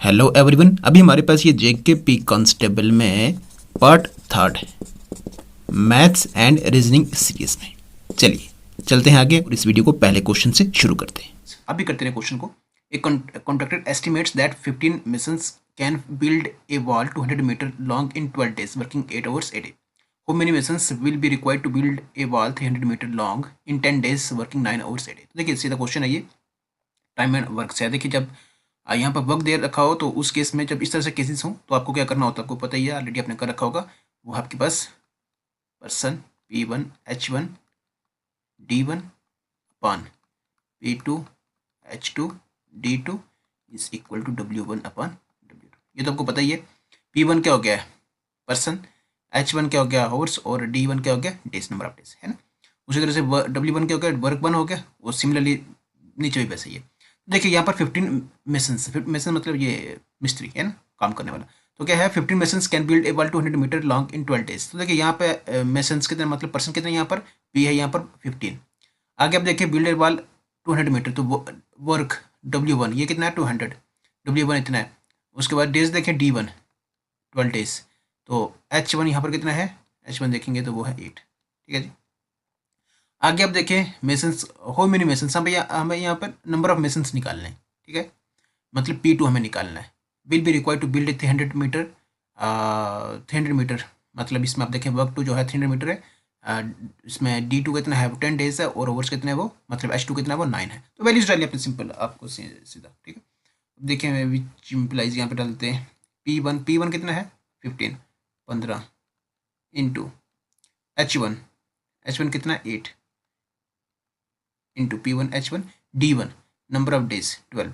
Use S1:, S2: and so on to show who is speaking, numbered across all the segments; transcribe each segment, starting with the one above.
S1: Hello everyone, अभी हमारे पास ये जेकेपी कांस्टेबल में पार्ट 3 है, मैथ्स एंड रीजनिंग सीरीज में। चलिए चलते हैं आगे और इस वीडियो को पहले क्वेश्चन से शुरू करते हैं। अभी करते हैं क्वेश्चन को। A contractor estimates that 15 masons can build a wall 200 metre long in 12 days working 8 hours a day. How many missions will be required to build a wall 300 metre long in 10 days working 9 hours a day? तो देखिए सीधा question है ये, time and work से है। देखिए जब यहाँ पर वक्त दे रखा हो तो उस केस में जब इस तरह से केसेस हों तो आपको क्या करना होता है, आपको पता ही है, ऑलरेडी आपने कर रखा होगा। वो आपके पास person P1 H1 D1 upon P2 H2 D2 is equal to W1 upon W2। ये तो आपको पता ही है। P1 क्या हो गया है, पर्सन, H1 क्या हो गया, हावर्स, और D1 क्या हो गया, डेज, नंबर ऑफ डेज, है ना। उसी तरह से W1 क्या हो गया, वर्क 1 हो गया, वो सिमिलरली नीचे भी वैसे ही है। देखिए यहाँ पर 15 मेसन्स, मेसन मतलब ये मिस्त्री है ना, काम करने वाला। तो क्या है, 15 masons can build a wall 200 metre long in 12 days। तो देखिए यहाँ पे मेसन्स कितने, मतलब पर्सन कितने, यहाँ पर P है, यहाँ पर 15। आगे आप देखिए बिल्ड ए वॉल 200 मीटर, तो वर्क W1 ये कितना है, 200, W1 इतना है। उसके बाद डेज देखें D1 12 days, तो H1 यहाँ पर कितना है, H1 देखेंगे तो वो है 8। ठीक है जी। आगे आप देखें मेसन्स, हो मेनी मेसन्स, हमें यहाँ पर नंबर ऑफ मेसन्स निकालना है। ठीक है, मतलब P2 हमें निकालना है। Will be required to build 300 metre, 300 metre, मतलब इसमें आप देखें वर्क 2 जो है 300 मीटर है। इसमें D2 कितना है, वो 10 days है, और ओवर्स कितने हैं वो, मतलब H2 कितना है वो 9 है। तो वैल्यूज डालिए अपने, सिंपल आपको सीधा। ठीक है, अब देखें विच इम्प्लाइज यहाँ पर डालते हैं। P1 कितना है 15 इंटू H1 कितना है 8 into P1 H1 D1 number of days 12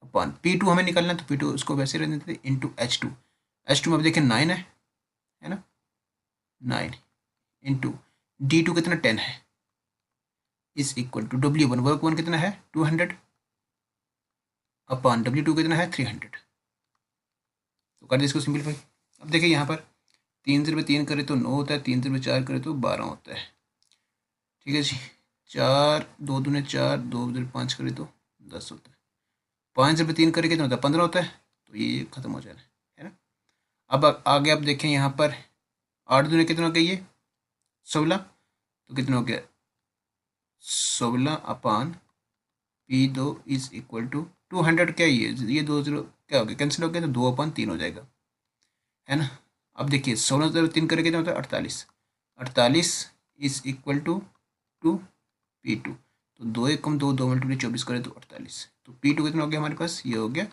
S1: upon P2 हमें निकालना है, तो P2 उसको वैसे रहने देते इंटू H2 में अब देखें 9 है ना, 9 इंटू D2 कितना 10 है, is equal to W1 work 1 कितना है 200 अपॉन W2 कितना है 300। तो कर दे इसको सिंपलीफाई। अब देखिए यहाँ पर 3 से 3 करे तो 9 होता है, 3 से 4 करे तो 12 होता है। ठीक है जी, 4 2 दूने 4, 2 5 करे तो 10 होता है। 5 से 3 करे कितना होता है, 15 होता है। तो ये खत्म हो जाना है ना। अब आगे आप देखें यहाँ पर 8 दूने कितना हो गया, ये 16, तो कितना हो गया 16 अपान P2 इज इक्वल टू 200। क्या ये 2 0 क्या हो गया, कैंसिल हो गया, तो 2 अपान 3 हो जाएगा, है ना। अब देखिए 16 से 3 करे कितना होता है 48 इज इक्वल टू P2, तो 2 1 कम 2 2 मल्टीप्लाई 24 करे तो 48। तो P2 कितना हो गया हमारे पास, ये हो गया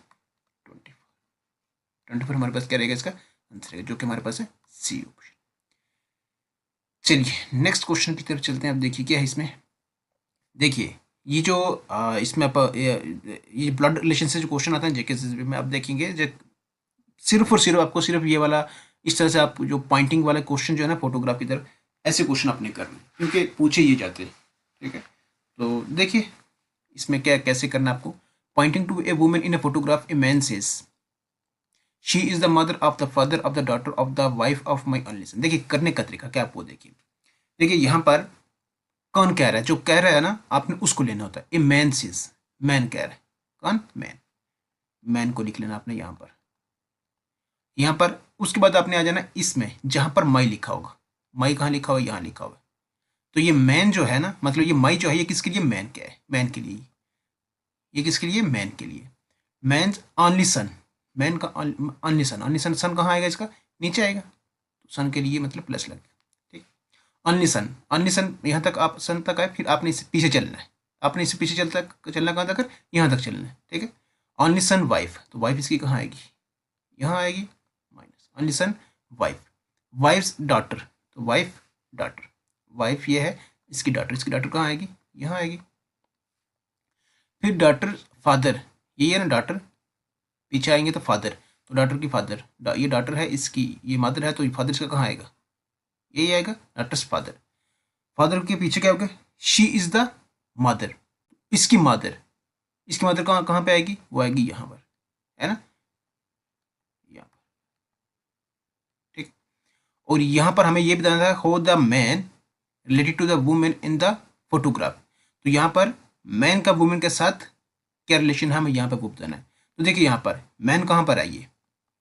S1: 24 हमारे पास क्या रहेगा, इसका आंसर रहेगा, जो कि हमारे पास है सी ऑप्शन। चलिए नेक्स्ट क्वेश्चन की तरफ चलते हैं। अब देखिए क्या है इसमें। देखिए ये जो इसमें आप ये ब्लड रिलेशन से जो क्वेश्चन आता है जेके में, आप देखेंगे सिर्फ और सिर्फ आपको सिर्फ ये वाला, इस तरह से आप जो पॉइंटिंग वाला क्वेश्चन जो है ना फोटोग्राफ की तरफ, ऐसे क्वेश्चन आपने करने, क्योंकि पूछे ये जाते हैं। ठीक है, तो देखिए इसमें क्या कैसे करना है आपको। Pointing to a women in a photograph, a man says she is the mother of the father of the daughter of the wife of my only son. देखिए करने का तरीका क्या आपको, देखिए यहाँ पर कौन कह रहा है, जो कह रहा है ना आपने उसको लेना होता है। ए मैन सेज, मैन कह रहा है, कौन, मैन को लिख लेना आपने यहाँ पर। उसके बाद आपने आ जाना इसमें जहां पर माई लिखा होगा। माई कहाँ लिखा हुआ, यहाँ लिखा हुआ। तो ये मैन जो है ना, मतलब ये माई जो है, ये किसके लिए, मैन क्या है, मैन के लिए। ये किसके लिए, मैन के लिए। मैन ओनली सन, मैन का ओनली सन, सन कहाँ आएगा, इसका नीचे आएगा, तो सन के लिए मतलब प्लस लगेगा। ठीक, ओनली सन यहाँ तक आप सन तक आए, फिर आपने इससे पीछे चलना है, आपने इससे पीछे चलना कहाँ तक, यहाँ तक चलना है। ठीक है, ओनली सन वाइफ, तो वाइफ इसकी कहाँ आएगी, यहाँ आएगी, minus only son wife. Wife's daughter, तो वाइफ ये है, इसकी डॉटर कहाँ आएगी, यहाँ आएगी। फिर डॉटर फादर, ये है ना डॉटर, पीछे आएंगे तो फादर, तो डॉटर की फादर, ये डॉटर है इसकी, ये मदर है, तो फादर इसका कहाँ आएगा, यही आएगा, डॉटर्स फादर। फादर के पीछे क्या होगा, शी इज द मदर, इसकी मदर कहाँ कहाँ पे आएगी, वो आएगी यहाँ पर, है ना, यहाँ पर। ठीक, और यहाँ पर हमें ये बताना था how the man related to the women in the photograph. तो यहाँ पर मैन का वुमेन के साथ क्या रिलेशन है, हमें यहाँ पे वो बताना है। तो देखिए यहाँ पर मैन कहाँ पर आई है,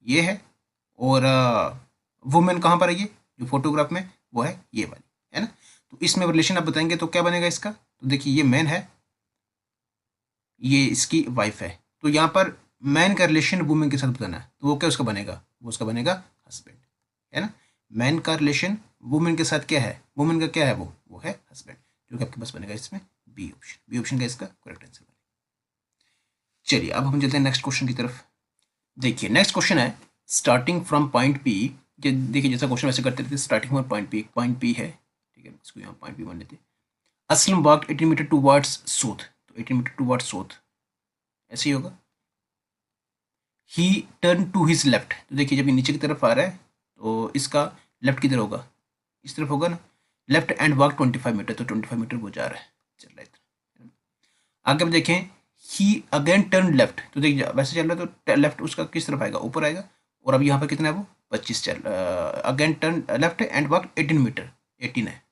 S1: ये है, और वुमेन कहाँ पर आई है, जो फोटोग्राफ में वो है ये वाली, है ना। तो इसमें रिलेशन आप बताएंगे तो क्या बनेगा इसका, तो देखिए ये मैन है, ये इसकी वाइफ है, तो यहाँ पर मैन का रिलेशन वुमेन के साथ बताना है, तो वो क्या उसका बनेगा, वो उसका बनेगा हस्बैंड, है ना। मैन का रिलेशन वुमेन के साथ क्या है, वुमेन का क्या है, वो है हस्बैंड, जो कि आपके पास बनेगा इसमें बी ऑप्शन, बी ऑप्शन का इसका करेक्ट आंसर बनेगा। चलिए अब हम चलते हैं नेक्स्ट क्वेश्चन की तरफ। देखिए नेक्स्ट क्वेश्चन है स्टार्टिंग फ्रॉम पॉइंट पी। देखिए जैसा क्वेश्चन वैसे करते थे, स्टार्टिंग फ्रॉम पॉइंट पी है, ठीक है, इसको यहाँ पॉइंट पी मान लेते हैं। Aslam walked 18 metre towards south, तो 18 मीटर टू वर्ड्स साउथ ऐसे ही होगा। He turn to his left, तो देखिए जब ये नीचे की तरफ आ रहा है तो इसका लेफ्ट किधर होगा, इस तरफ होगा ना, लेफ्ट एंड वॉक 25 मीटर, तो 25 मीटर वो जा रहा है, चल रहा है। आगे अब देखें ही अगेन टर्न लेफ्ट, तो देखिए वैसे चल रहा है तो लेफ्ट उसका किस तरफ आएगा, ऊपर आएगा, और अब यहाँ पर कितना है वो 25 चल, again turn left and walk 18 metre, 18 है।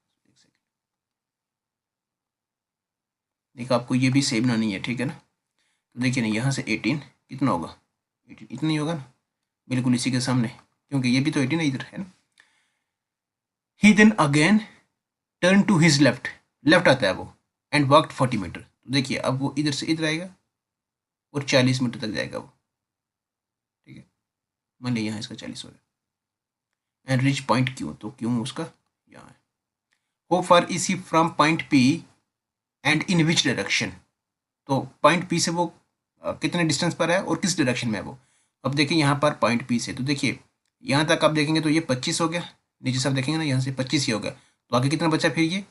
S1: देखो आपको ये भी सेम ना नहीं है, ठीक है ना। तो देखिए ना यहाँ से 18 कितना होगा, 18 इतना ही होगा ना, बिल्कुल इसी के सामने, क्योंकि ये भी तो 18 है इधर, है ना। He then again turn to his left, left आता है वो, एंड वॉकड 40 मीटर, तो देखिए अब वो इधर से इधर आएगा और 40 मीटर तक जाएगा वो, ठीक है, मान लीजिए यहाँ इसका 40 हो गया। एंड रिच पॉइंट क्यों, तो क्यों उसका यहाँ है। हो far is he from point P and in which direction, तो पॉइंट पी से वो कितने डिस्टेंस पर है और किस डायरेक्शन में है वो। अब देखिए यहाँ पर पॉइंट पी से, तो देखिए यहाँ तक आप देखेंगे तो ये 25 हो गया, नीचे से आप देखेंगे ना यहाँ से 25 ही हो गया, तो आगे कितना बचा फिर ये,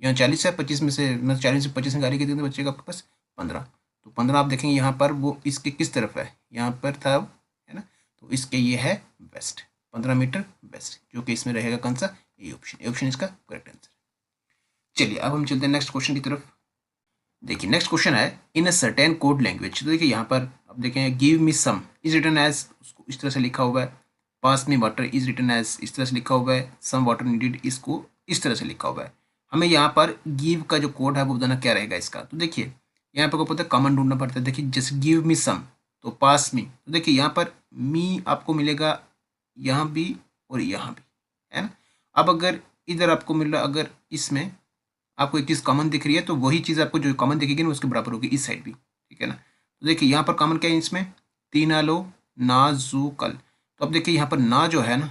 S1: यहाँ 40 है, 25 में से मतलब 40 से 25 निकाली, कितने बचेगा आपके पास 15, तो 15 आप देखेंगे यहाँ पर वो इसके किस तरफ है, यहाँ पर था है ना, तो इसके ये है वेस्ट, 15 मीटर वेस्ट, जो कि इसमें रहेगा कौन सा, ए ऑप्शन, ए ऑप्शन इसका करेक्ट आंसर। चलिए अब हम चलते हैं नेक्स्ट क्वेश्चन की तरफ। देखिए नेक्स्ट क्वेश्चन है in a certain code language, तो देखिए यहाँ पर अब देखें give me some is written as, उसको इस तरह से लिखा हुआ है, pass me water is written as इस तरह से लिखा हुआ है, सम वाटर नीडेड इसको इस तरह से लिखा हुआ है। हमें यहाँ पर गिव का जो कोड है वो बताना क्या रहेगा इसका, तो देखिए यहाँ पर को पता है कॉमन ढूंढना पड़ता है। देखिए जैसे गिव मी सम, तो पास मी, तो देखिए यहाँ पर मी आपको मिलेगा यहाँ भी और यहाँ भी, है ना। अब अगर इधर आपको मिल रहा, अगर इसमें आपको एक चीज़ कॉमन दिख रही है तो वही चीज़ आपको जो कॉमन दिखेगी ना उसके बराबर होगी इस साइड भी, ठीक है ना। तो देखिए यहाँ पर कॉमन क्या है इसमें, तीन आलो ना जू कल, तो अब देखिए यहाँ पर ना जो है ना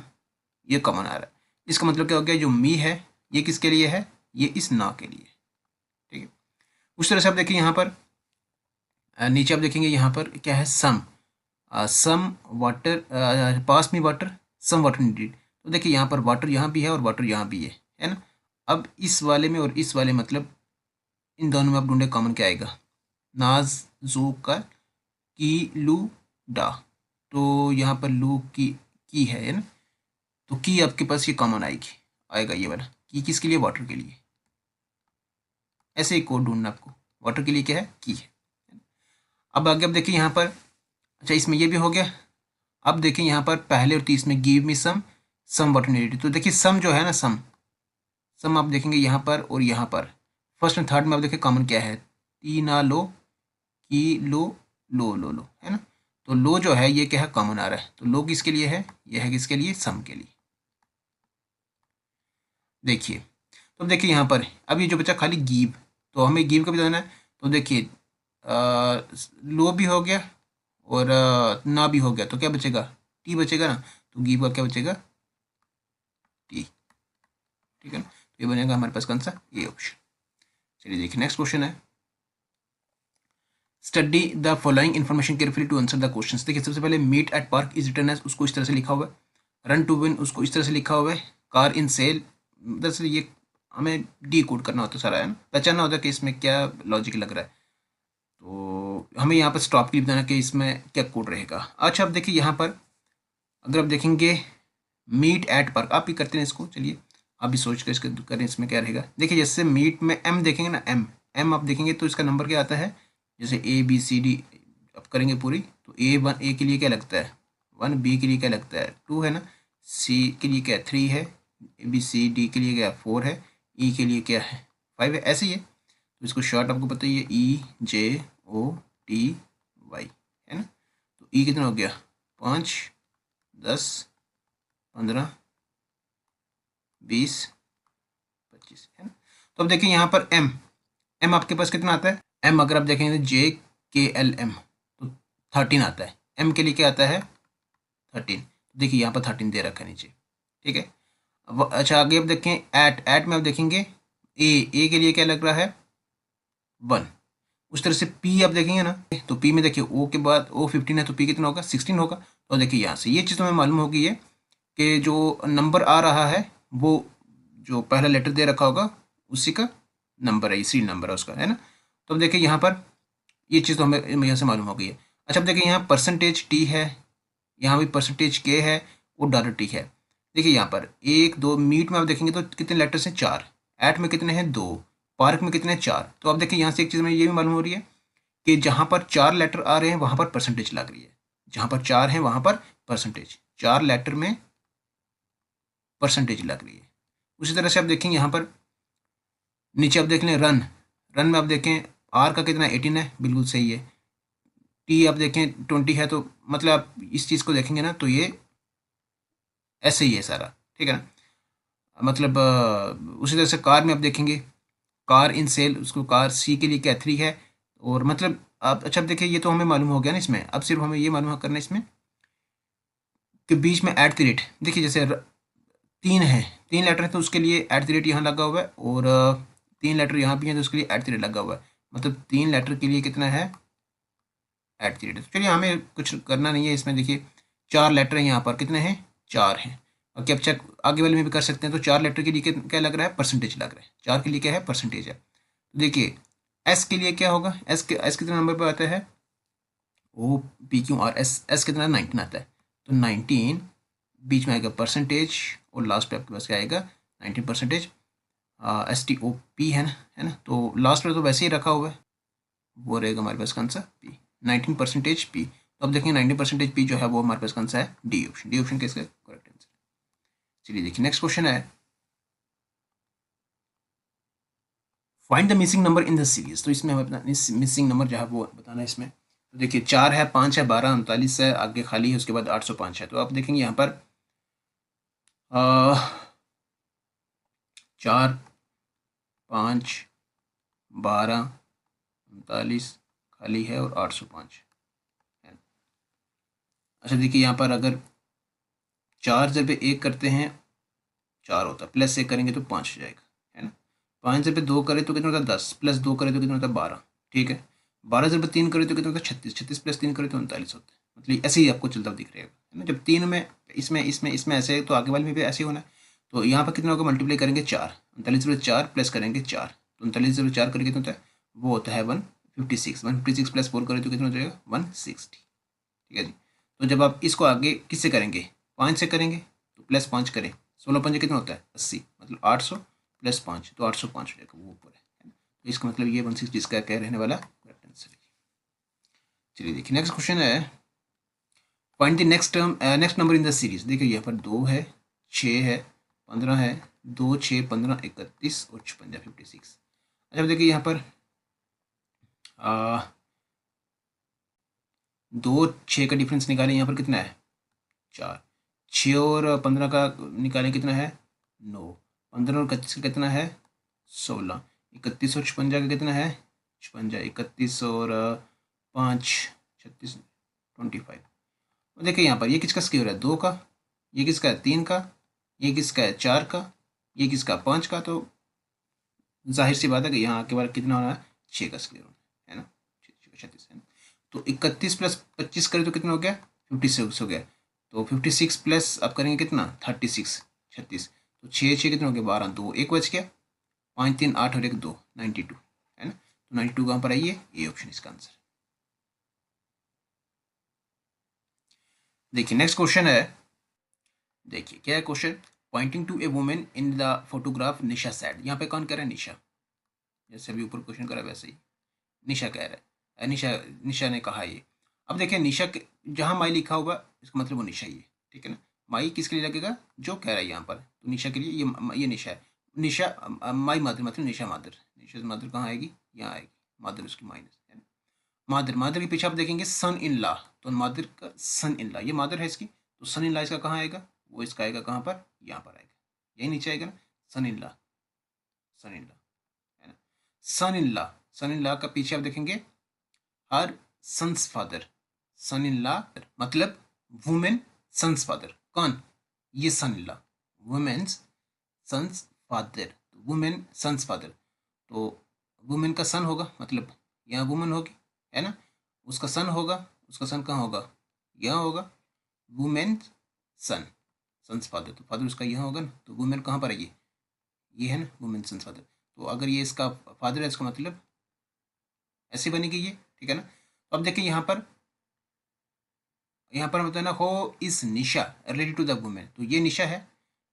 S1: ये कॉमन आ रहा है, इसका मतलब क्या हो गया, जो मी है ये किसके लिए है, ये इस ना के लिए, ठीक है। उस तरह से आप देखिए यहाँ पर नीचे आप देखेंगे यहाँ पर क्या है, some water pass me water some water needed, तो देखिए यहाँ पर वाटर यहाँ भी है और वाटर यहाँ भी है ना। अब इस वाले में और इस वाले मतलब इन दोनों में आप ढूंढे कॉमन क्या आएगा, नाज जू का की लू डा, तो यहाँ पर लू की है ना, तो की आपके पास ये कॉमन आएगी, आएगा ये वाला की किसके लिए, वाटर के लिए। ऐसे ही कोड ढूंढना आपको, वाटर के लिए क्या है, की है। अब आगे आप देखिए यहाँ पर, अच्छा इसमें ये भी हो गया। अब देखिए यहाँ पर पहले और तीसरे में give me some water needed, तो देखिए सम जो है ना, सम आप देखेंगे यहाँ पर और यहाँ पर, फर्स्ट एंड थर्ड में आप देखिए कॉमन क्या है, तीना लो की लो है ना, तो लो जो है ये क्या है, कॉमन आ रहा है, तो लो किसके लिए है, ये है किसके लिए, सम के लिए। देखिए तो देखिए यहाँ पर अब ये जो बचा खाली गिव, तो हमें गिव का भी बताना है, तो देखिए लो भी हो गया और ना भी हो गया, तो क्या बचेगा, टी बचेगा ना, तो गिव का क्या बचेगा, टी, ठीक है ना। तो ये बनेगा हमारे पास कौन सा, ये ऑप्शन। चलिए देखिए नेक्स्ट क्वेश्चन है study the following information carefully to answer the question. देखिए सबसे पहले meet at park is return age, उसको इस तरह से लिखा हुआ है, रन टू विन उसको इस तरह से लिखा हुआ है, कार इन सेल, दरअसल ये हमें डी कोड करना होता है सारा, है ना, पहचानना होता है कि इसमें क्या लॉजिक लग रहा है, तो हमें यहाँ पर स्टॉप की बताना कि इसमें क्या कोड रहेगा। अच्छा अब देखिए यहाँ पर अगर आप देखेंगे मीट एट पार्क, आप भी करते हैं इसको, चलिए आप भी सोच कर इसके करें इसमें क्या रहेगा। देखिए जैसे मीट में एम देखेंगे ना, एम आप देखेंगे तो इसका नंबर क्या आता है, जैसे ए बी सी डी आप करेंगे पूरी, तो ए के लिए क्या लगता है 1, बी के लिए क्या लगता है 2 है ना, सी के लिए क्या 3 है, ए बी सी डी के लिए क्या 4 है, ई के लिए क्या है 5 है, ऐसे ही है। तो इसको शॉर्ट आपको पता ही है, ई जे ओ टी वाई, है ना। ई कितना हो गया 5, 10, 15, 20, 25 है ना। तो अब देखिए यहाँ पर एम आपके पास कितना आता है, एम अगर आप देखेंगे JKLM तो 13 आता है, एम के लिए क्या आता है 13। देखिए यहाँ पर 13 दे रखा है नीचे, ठीक है। अब अच्छा आगे अब देखें एट में आप देखेंगे ए के लिए क्या लग रहा है 1। उस तरह से पी आप देखेंगे ना, तो पी में देखिए ओ के बाद ओ 15 है तो पी कितना होगा 16 होगा। तो देखिए यहाँ से ये चीज़ हमें मालूम होगी है कि जो नंबर आ रहा है वो जो पहला लेटर दे रखा होगा उसी का नंबर है, इसी नंबर है उसका, है ना। तो अब देखिए यहाँ पर ये चीज़ तो हमें यहाँ से मालूम हो गई है। अच्छा अब देखिए यहाँ परसेंटेज टी है, यहाँ भी परसेंटेज के है और डॉलर टी है। देखिए यहाँ पर 1 2 मीट में आप देखेंगे तो कितने लेटर्स हैं 4, एट में कितने हैं 2, पार्क में कितने 4। तो आप देखिए यहाँ से एक चीज़ में ये भी मालूम हो रही है कि जहाँ पर 4 लेटर आ रहे हैं वहाँ पर परसेंटेज लग रही है, जहाँ पर 4 हैं वहाँ पर परसेंटेज, 4 लेटर में परसेंटेज लग रही है। उसी तरह से आप देखेंगे यहाँ पर नीचे आप देख लें रन में आप देखें आर का कितना 18 है, बिल्कुल सही है। टी आप देखें 20 है, तो मतलब आप इस चीज़ को देखेंगे ना तो ये ऐसे ही है सारा, ठीक है ना। मतलब उसी तरह से कार में आप देखेंगे कार इन सेल, उसको कार सी के लिए क्या 3 है। और मतलब आप अच्छा अब देखिए ये तो हमें मालूम हो गया ना इसमें, अब सिर्फ हमें ये मालूम करना है इसमें कि बीच में एट द रेट, देखिए जैसे 3 है, 3 लेटर है तो उसके लिए एट द रेट यहाँ लगा हुआ है, और 3 लेटर यहाँ भी है तो उसके लिए एट द रेट लगा हुआ है, मतलब 3 लेटर के लिए कितना है एट द रेट। चलिए हमें कुछ करना नहीं है इसमें, देखिए 4 लेटर हैं यहाँ पर, कितने हैं 4 हैं। और कैप्चा आगे वाले में भी कर सकते हैं, तो 4 लेटर के लिए क्या लग रहा है परसेंटेज लग रहा है, 4 के लिए क्या है परसेंटेज है। तो देखिए एस के लिए क्या होगा, एस कितना नंबर पर आता है OPQR, एस कितना 19 आता है, तो 19 बीच में आएगा परसेंटेज और लास्ट पे आपके पास क्या आएगा 19%। STOP है ना, तो लास्ट पे तो वैसे ही रखा हुआ है, वो रहेगा हमारे पास कौन सा पी, 19% पी। तो अब देखेंगे 19% पी जो है वो हमारे पास कौन सा है डी ऑप्शन, डी ऑप्शन किसका करेक्ट आंसर। चलिए देखिए नेक्स्ट क्वेश्चन है find the missing number in the series. तो इसमें हमें अपना मिसिंग नंबर जो है वो बताना है इसमें। तो देखिए 4 है, 5 है, 12 39 है, आगे खाली है, उसके बाद 805 है। तो आप देखेंगे यहाँ पर 4 5 12 39 खाली है और 805 है। अच्छा देखिए यहाँ पर अगर 4 जब 1 करते हैं 4 होता है, प्लस 1 करेंगे तो 5 हो जाएगा, है ना। 5 जब 2 करें तो कितना होता है 10, प्लस 2 करें तो कितना होता है 12, ठीक है। 12 जब 3 करें तो कितना होता है 36, 36 प्लस 3 करें तो 39 होता है। मतलब ऐसे ही आपको चलता दिख रहेगा, है ना। जब 3 में इसमें ऐसे है तो आगे वाले में भी ऐसे ही होना है। तो यहाँ पर कितना होगा मल्टीप्लाई करेंगे 4, 39/4 प्लस करेंगे 4, तो 39/4 करेंगे कितना होता है वो होता है 156, 156 प्लस 4 करें तो कितना हो जाएगा 160, ठीक है जी। तो जब आप इसको आगे किससे करेंगे 5 से करेंगे तो प्लस 5 करें, 16 पंजे कितना होता है 80, मतलब 800 प्लस 5 तो 805 हो जाएगा, वो ऊपर है ना। तो इसका मतलब ये 160 इसका क्या रहने वाला करेक्ट आंसर है। चलिए देखिए नेक्स्ट क्वेश्चन है find the next number in the series. देखिए यहाँ पर 2 है, 6 है, 15 है, 2 6 15 31 और 56। अच्छा देखिए यहाँ पर 2 6 का डिफरेंस निकालें, यहाँ पर कितना है 4, 6 और 15 का निकालें कितना है 9, 15 और 31 का कितना है 16, 31 और 56 का कितना है 56, 31 और 5 36 25। और देखिए यहाँ पर ये किसका स्क्वायर है 2 का, ये किसका है 3 का, ये किसका है 4 का, ये किसका 5 का। तो जाहिर सी बात है कि यहाँ के बाद कितना होना है 6 का स्क्वायर होना है ना, 36 है ना। तो 31 प्लस 25 करें तो कितना हो गया 56 हो गया। तो 56 प्लस आप करेंगे कितना 36 36, तो 6 6 कितना हो गया 12, 2 1 बच गया, 5 3 8 और 1 2 92 है ना। तो 92 कहाँ पर आई है ए ऑप्शन इसका आंसर। देखिए नेक्स्ट क्वेश्चन है, देखिए क्या है question pointing to a women in the photograph Nisha said. यहाँ पे कौन कह रहा है निशा, जैसे अभी ऊपर क्वेश्चन करा वैसे ही निशा कह रहा है, निशा ने कहा ये। अब देखिए निशा के जहाँ माई लिखा होगा इसका मतलब वो निशा ही है, ठीक है ना। माई किसके लिए लगेगा जो कह रहा है यहाँ पर, तो निशा के लिए ये निशा है। निशा माई मदर मतलब निशा मदर, निशा मदर कहाँ आएगी यहाँ आएगी, मदर उसकी माइनस है ना। मादर, मादर के पीछे आप देखेंगे सन इन लॉ, तो मादर का सन इन लॉ, ये मादर है इसकी, तो सन इन लॉ इसका कहाँ आएगा, वो इसका आएगा कहाँ पर, यहाँ पर आएगा, यही नीचे आएगा ना, सन in law, sun in law है ना, सन in law, sun in law का पीछे आप देखेंगे her son's father, son in law मतलब वुमेन सन्स फादर, कौन, ये son in law, women's son's father, women son's father, तो वुमेन का सन होगा मतलब यहाँ वुमन होगी, है ना, उसका सन होगा, उसका सन कहाँ होगा, यहाँ होगा, वुमेन सन, सन्स फादर, तो फादर उसका यहाँ होगा ना, तो वुमेन कहाँ पर है, ये है ना, वुमेन सन्स फादर, तो अगर ये इसका फादर है, इसका मतलब ऐसे बनेगी ये, ठीक है ना। तो अब देखिए यहाँ पर होता है ना, हो इस निशा रिलेटेड टू द वुमेन, तो ये निशा है,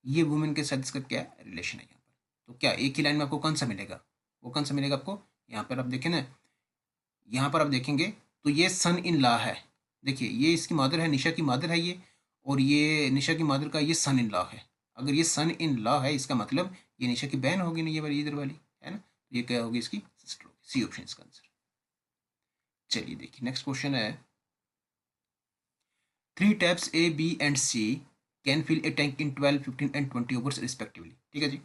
S1: ये वुमेन के साथ इसका क्या रिलेशन है यहाँ पर, तो क्या एक ही लाइन में आपको कौन सा मिलेगा, वो कौन सा मिलेगा आपको, यहाँ पर आप देखें ना, यहाँ पर आप देखेंगे तो ये सन इन लॉ है, देखिए ये इसकी मदर है, निशा की मदर है ये, और ये निशा की मदर का ये सन इन लॉ है, अगर ये सन इन लॉ है इसका मतलब ये निशा की बहन होगी ना, ये वाली इधर वाली है ना, तो ये क्या होगी, इसकी सिस्टर होगी, सी ऑप्शन इसका आंसर। चलिए देखिए नेक्स्ट क्वेश्चन है, 3 taps A, B and C can fill a tank in 12, 15 and 20 hours respectively, ठीक है जी।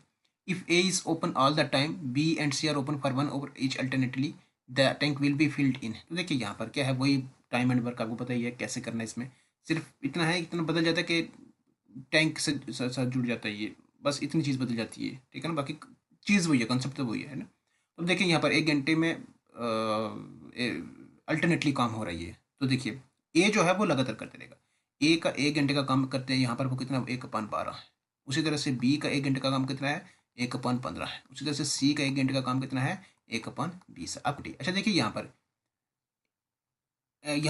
S1: If A is open all the time, B and C are open for 1 hour each alternately, the tank will be filled in। तो देखिए यहाँ पर क्या है, वही time and work आपको पता ही है कैसे करना है, इसमें सिर्फ इतना है, इतना बदल जाता है कि टैंक से साथ जुड़ जाता है ये, बस इतनी चीज़ बदल जाती है, ठीक है ना, बाकी चीज़ वही है, कॉन्सेप्ट तो वही है ना। तो देखिए यहाँ पर 1 घंटे में अल्टरनेटली काम हो रही है, तो देखिए ए जो है वो लगातार करते रहेगा, ए का 1 घंटे का काम करते हैं यहाँ पर वो कितना 1/12 है, उसी तरह से बी का 1 घंटे का काम कितना है 1/15 है, उसी तरह से सी का 1 घंटे का काम कितना है 1/20 है। अब अच्छा देखिए यहाँ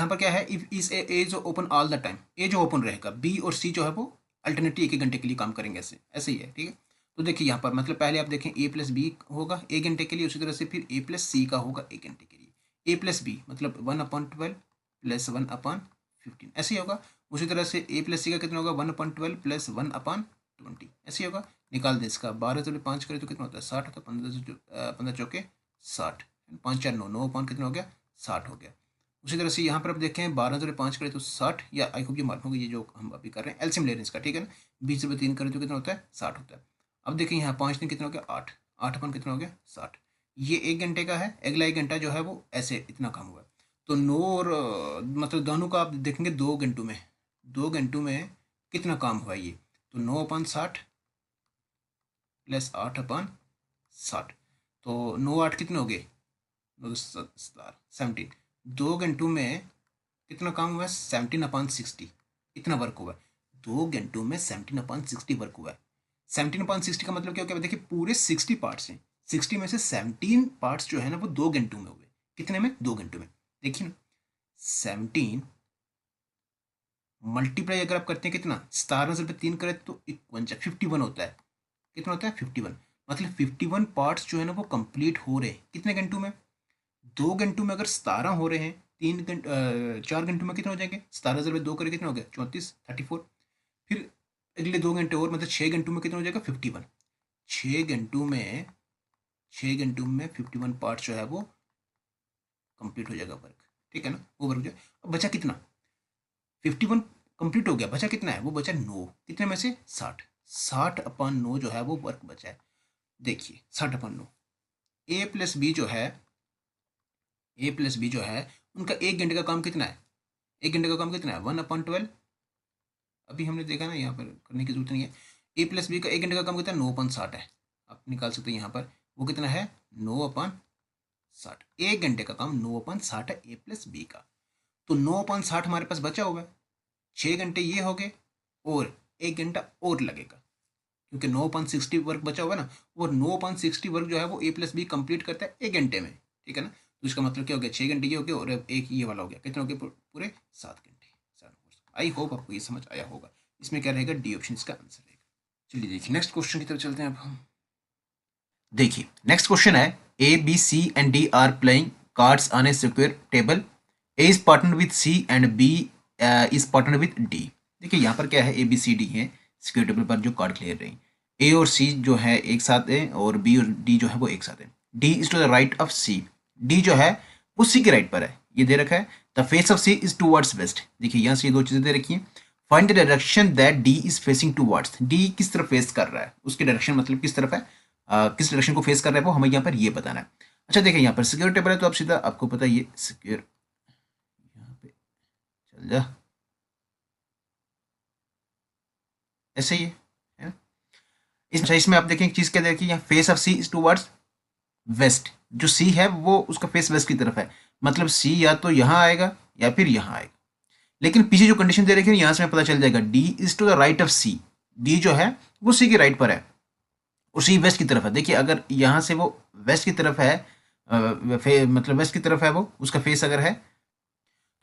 S1: पर क्या है, इफ इज ए जो ओपन ऑल द टाइम, ए जो ओपन रहेगा, बी और सी जो है वो अल्टरनेटली 1 घंटे के लिए काम करेंगे, ऐसे ऐसे ही है, ठीक है। तो देखिए यहाँ पर मतलब पहले आप देखें ए प्लस बी होगा 1 घंटे के लिए, उसी तरह से फिर ए प्लस सी का होगा 1 घंटे के लिए, ए प्लस बी मतलब 1/12 प्लस 1/15 ऐसे ही होगा, उसी तरह से ए प्लस सी का कितना होगा 1/12 प्लस 1/20 ऐसे ही होगा। निकाल दे इसका 12 से 5 करें तो कितना होता है 60 होता है, 15 चौके 60, 5 4 9 9 कितना हो गया 60 हो गया। उसी तरह से यहाँ पर आप देखें 12 से 5 करें तो 60, या आई होप ये मालूम होगा ये जो हम अभी कर रहे हैं एलसीएम ले रहे हैं इसका, ठीक है ना, 20 से 3 करें तो कितना होता है 60 होता है। अब देखें यहाँ 5 दिन कितना हो गया 8, 8 कितना हो गया 60, ये 1 घंटे का है, अगला 1 घंटा जो है वो ऐसे इतना काम हुआ है। तो 9 और मतलब दोनों का आप देखेंगे 2 घंटों में, 2 घंटों में कितना काम हुआ ये, तो 9/60 प्लस 8/60, तो 9 8 कितने हो गए 17, 2 घंटों में कितना काम हुआ है 17/60 इतना वर्क हुआ है, 2 घंटों में 17/60 वर्क हुआ है। 17/60 का मतलब क्या हो गया, देखिए पूरे 60 पार्ट्स हैं, 60 में से 17 पार्ट्स जो है ना वो 2 घंटों में हुए, कितने में 2 घंटों में। देखिए ना 17 मल्टीप्लाई अगर आप करते हैं कितना 17 से 3 करें तो 51 होता है, कितना होता है 51, मतलब 51 पार्ट्स जो है ना वो कंप्लीट हो रहे हैं कितने घंटों में 2 घंटों में। अगर 17 हो रहे हैं 4 घंटों में कितने हो जाएंगे 17 से 2 करें कितना हो गया 34 34, फिर अगले 2 घंटे और मतलब 6 घंटों में कितना हो जाएगा 51, 6 घंटों में 51 पार्ट जो है वो कंप्लीट हो जाएगा वर्क, ठीक है ना, वो वर्क हो जाए। अब बचा कितना 51 कंप्लीट हो गया, बचा कितना है वो बचा 9, कितने में से 60, 60/9 जो है वो वर्क बचा है। देखिए 60/9, ए प्लस बी जो है उनका 1 घंटे का काम कितना है, 1 घंटे का काम कितना है 1/12, अभी हमने देखा ना यहाँ पर करने की जरूरत नहीं है। ए प्लस बी का 1 घंटे का काम कितना है 9/60 है, आप निकाल सकते हैं यहाँ पर वो कितना है 9/60, 1 घंटे का काम 9/60 है ए प्लस बी का, तो 9/60 हमारे पास बचा हुआ है, 6 घंटे ये हो गए और 1 घंटा और लगेगा क्योंकि 9/60 वर्क बचा हुआ है ना, और 9/60 वर्क जो है वो ए प्लस बी कंप्लीट करता है 1 घंटे में, ठीक है ना। तो इसका मतलब क्या हो गया 6 घंटे ये हो गया और एक ये वाला हो गया, कितने हो गए पूरे 7 घंटे। आई होप आपको ये समझ आया होगा, इसमें क्या रहेगा डी ऑप्शन इसका आंसर रहेगा। चलिए देखिए नेक्स्ट क्वेश्चन की तरफ चलते हैं अब हम। देखिए नेक्स्ट क्वेश्चन है A B C and D are playing cards on a square table, A is partner with C and B is partner with D. देखिए यहाँ पर क्या है ए बी सी डी है स्क्वायर टेबल पर जो card खेल रहे हैं, ए और सी जो है एक साथ है और बी और डी जो है वो एक साथ है। D is to the right of C, D जो है वो सी के राइट पर है, ये दे रखा है the face of C is towards west. देखिए यहाँ से ये दो चीजें दे रखी हैं। Find the direction that D is facing towards, D किस तरफ फेस कर रहा है, उसकी डायरेक्शन मतलब किस तरफ है, किस डायरेक्शन को फेस कर रहा है वो हमें यहाँ पर ये बताना है। अच्छा देखिए यहाँ पर सिक्योर टेबल है तो आप सीधा आपको पता है ये सिक्योर, यहाँ पे चल जा ऐसे ही है। इसमें आप देखें एक चीज क्या देखिए, यहाँ face of C is towards west, जो सी है वो उसका फेस वेस्ट की तरफ है, मतलब सी या तो यहाँ आएगा या फिर यहाँ आएगा। लेकिन पीछे जो कंडीशन दे रखी है यहाँ से हमें पता चल जाएगा D is to the right of C, D जो है वो सी के राइट पर है और सी वेस्ट की तरफ है। देखिए अगर यहाँ से वो वेस्ट की तरफ है, मतलब वेस्ट की तरफ है वो उसका फेस अगर है,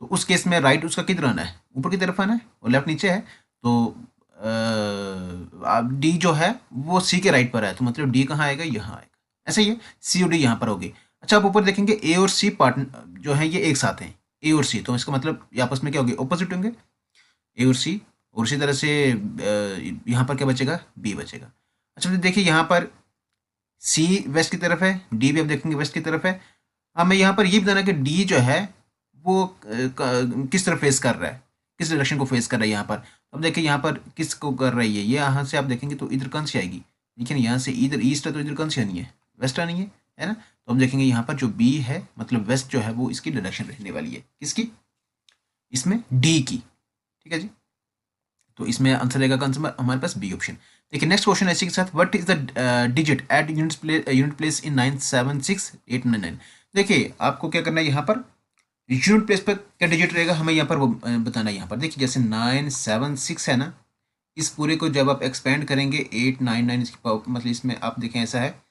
S1: तो उस केस में राइट उसका किधर आना है, ऊपर की तरफ आना है और लेफ्ट नीचे है। तो डी जो है वो सी के राइट पर है, तो मतलब डी कहाँ आएगा, यहाँ आएगा। ऐसा ही है सी और डी यहाँ पर होगी। अच्छा आप ऊपर देखेंगे ए और सी पार्टनर जो है ये एक साथ हैं, ए और सी, तो इसका मतलब ये आपस में क्या होंगे, ऑपोजिट होंगे ए और सी। और इसी तरह से यहाँ पर क्या बचेगा, बी बचेगा। अच्छा तो देखिए यहाँ पर सी वेस्ट की तरफ है, डी भी आप देखेंगे वेस्ट की तरफ है। हमें यहाँ पर ये बताना है कि डी जो है वो किस तरफ फेस कर रहा है, किस डायरेक्शन को फेस कर रहा है यहाँ पर। अब देखिए यहाँ पर किस को कर रही है, ये यहाँ से आप देखेंगे तो इधर कौन सी आएगी, लेकिन यहाँ से इधर ईस्ट है तो इधर कौन सी आनी है, वेस्ट आनी है ना। तो हम देखेंगे यहाँ पर जो बी है मतलब वेस्ट जो है वो इसकी डायरेक्शन रहने वाली है, किसकी, इसमें डी की। ठीक है जी, तो इसमें आंसर रहेगा कौन सा हमारे पास, बी ऑप्शन। देखिए नेक्स्ट क्वेश्चन ऐसे के साथ, what is the digit at unit place in 976899। देखिए आपको क्या करना है यहाँ पर, यूनिट प्लेस पर क्या डिजिट रहेगा हमें यहाँ पर वो बताना है। यहाँ पर देखिए जैसे 976 है ना, इस पूरे को जब आप एक्सपेंड करेंगे 899 इसकी पावर, मतलब इसमें आप देखें ऐसा है,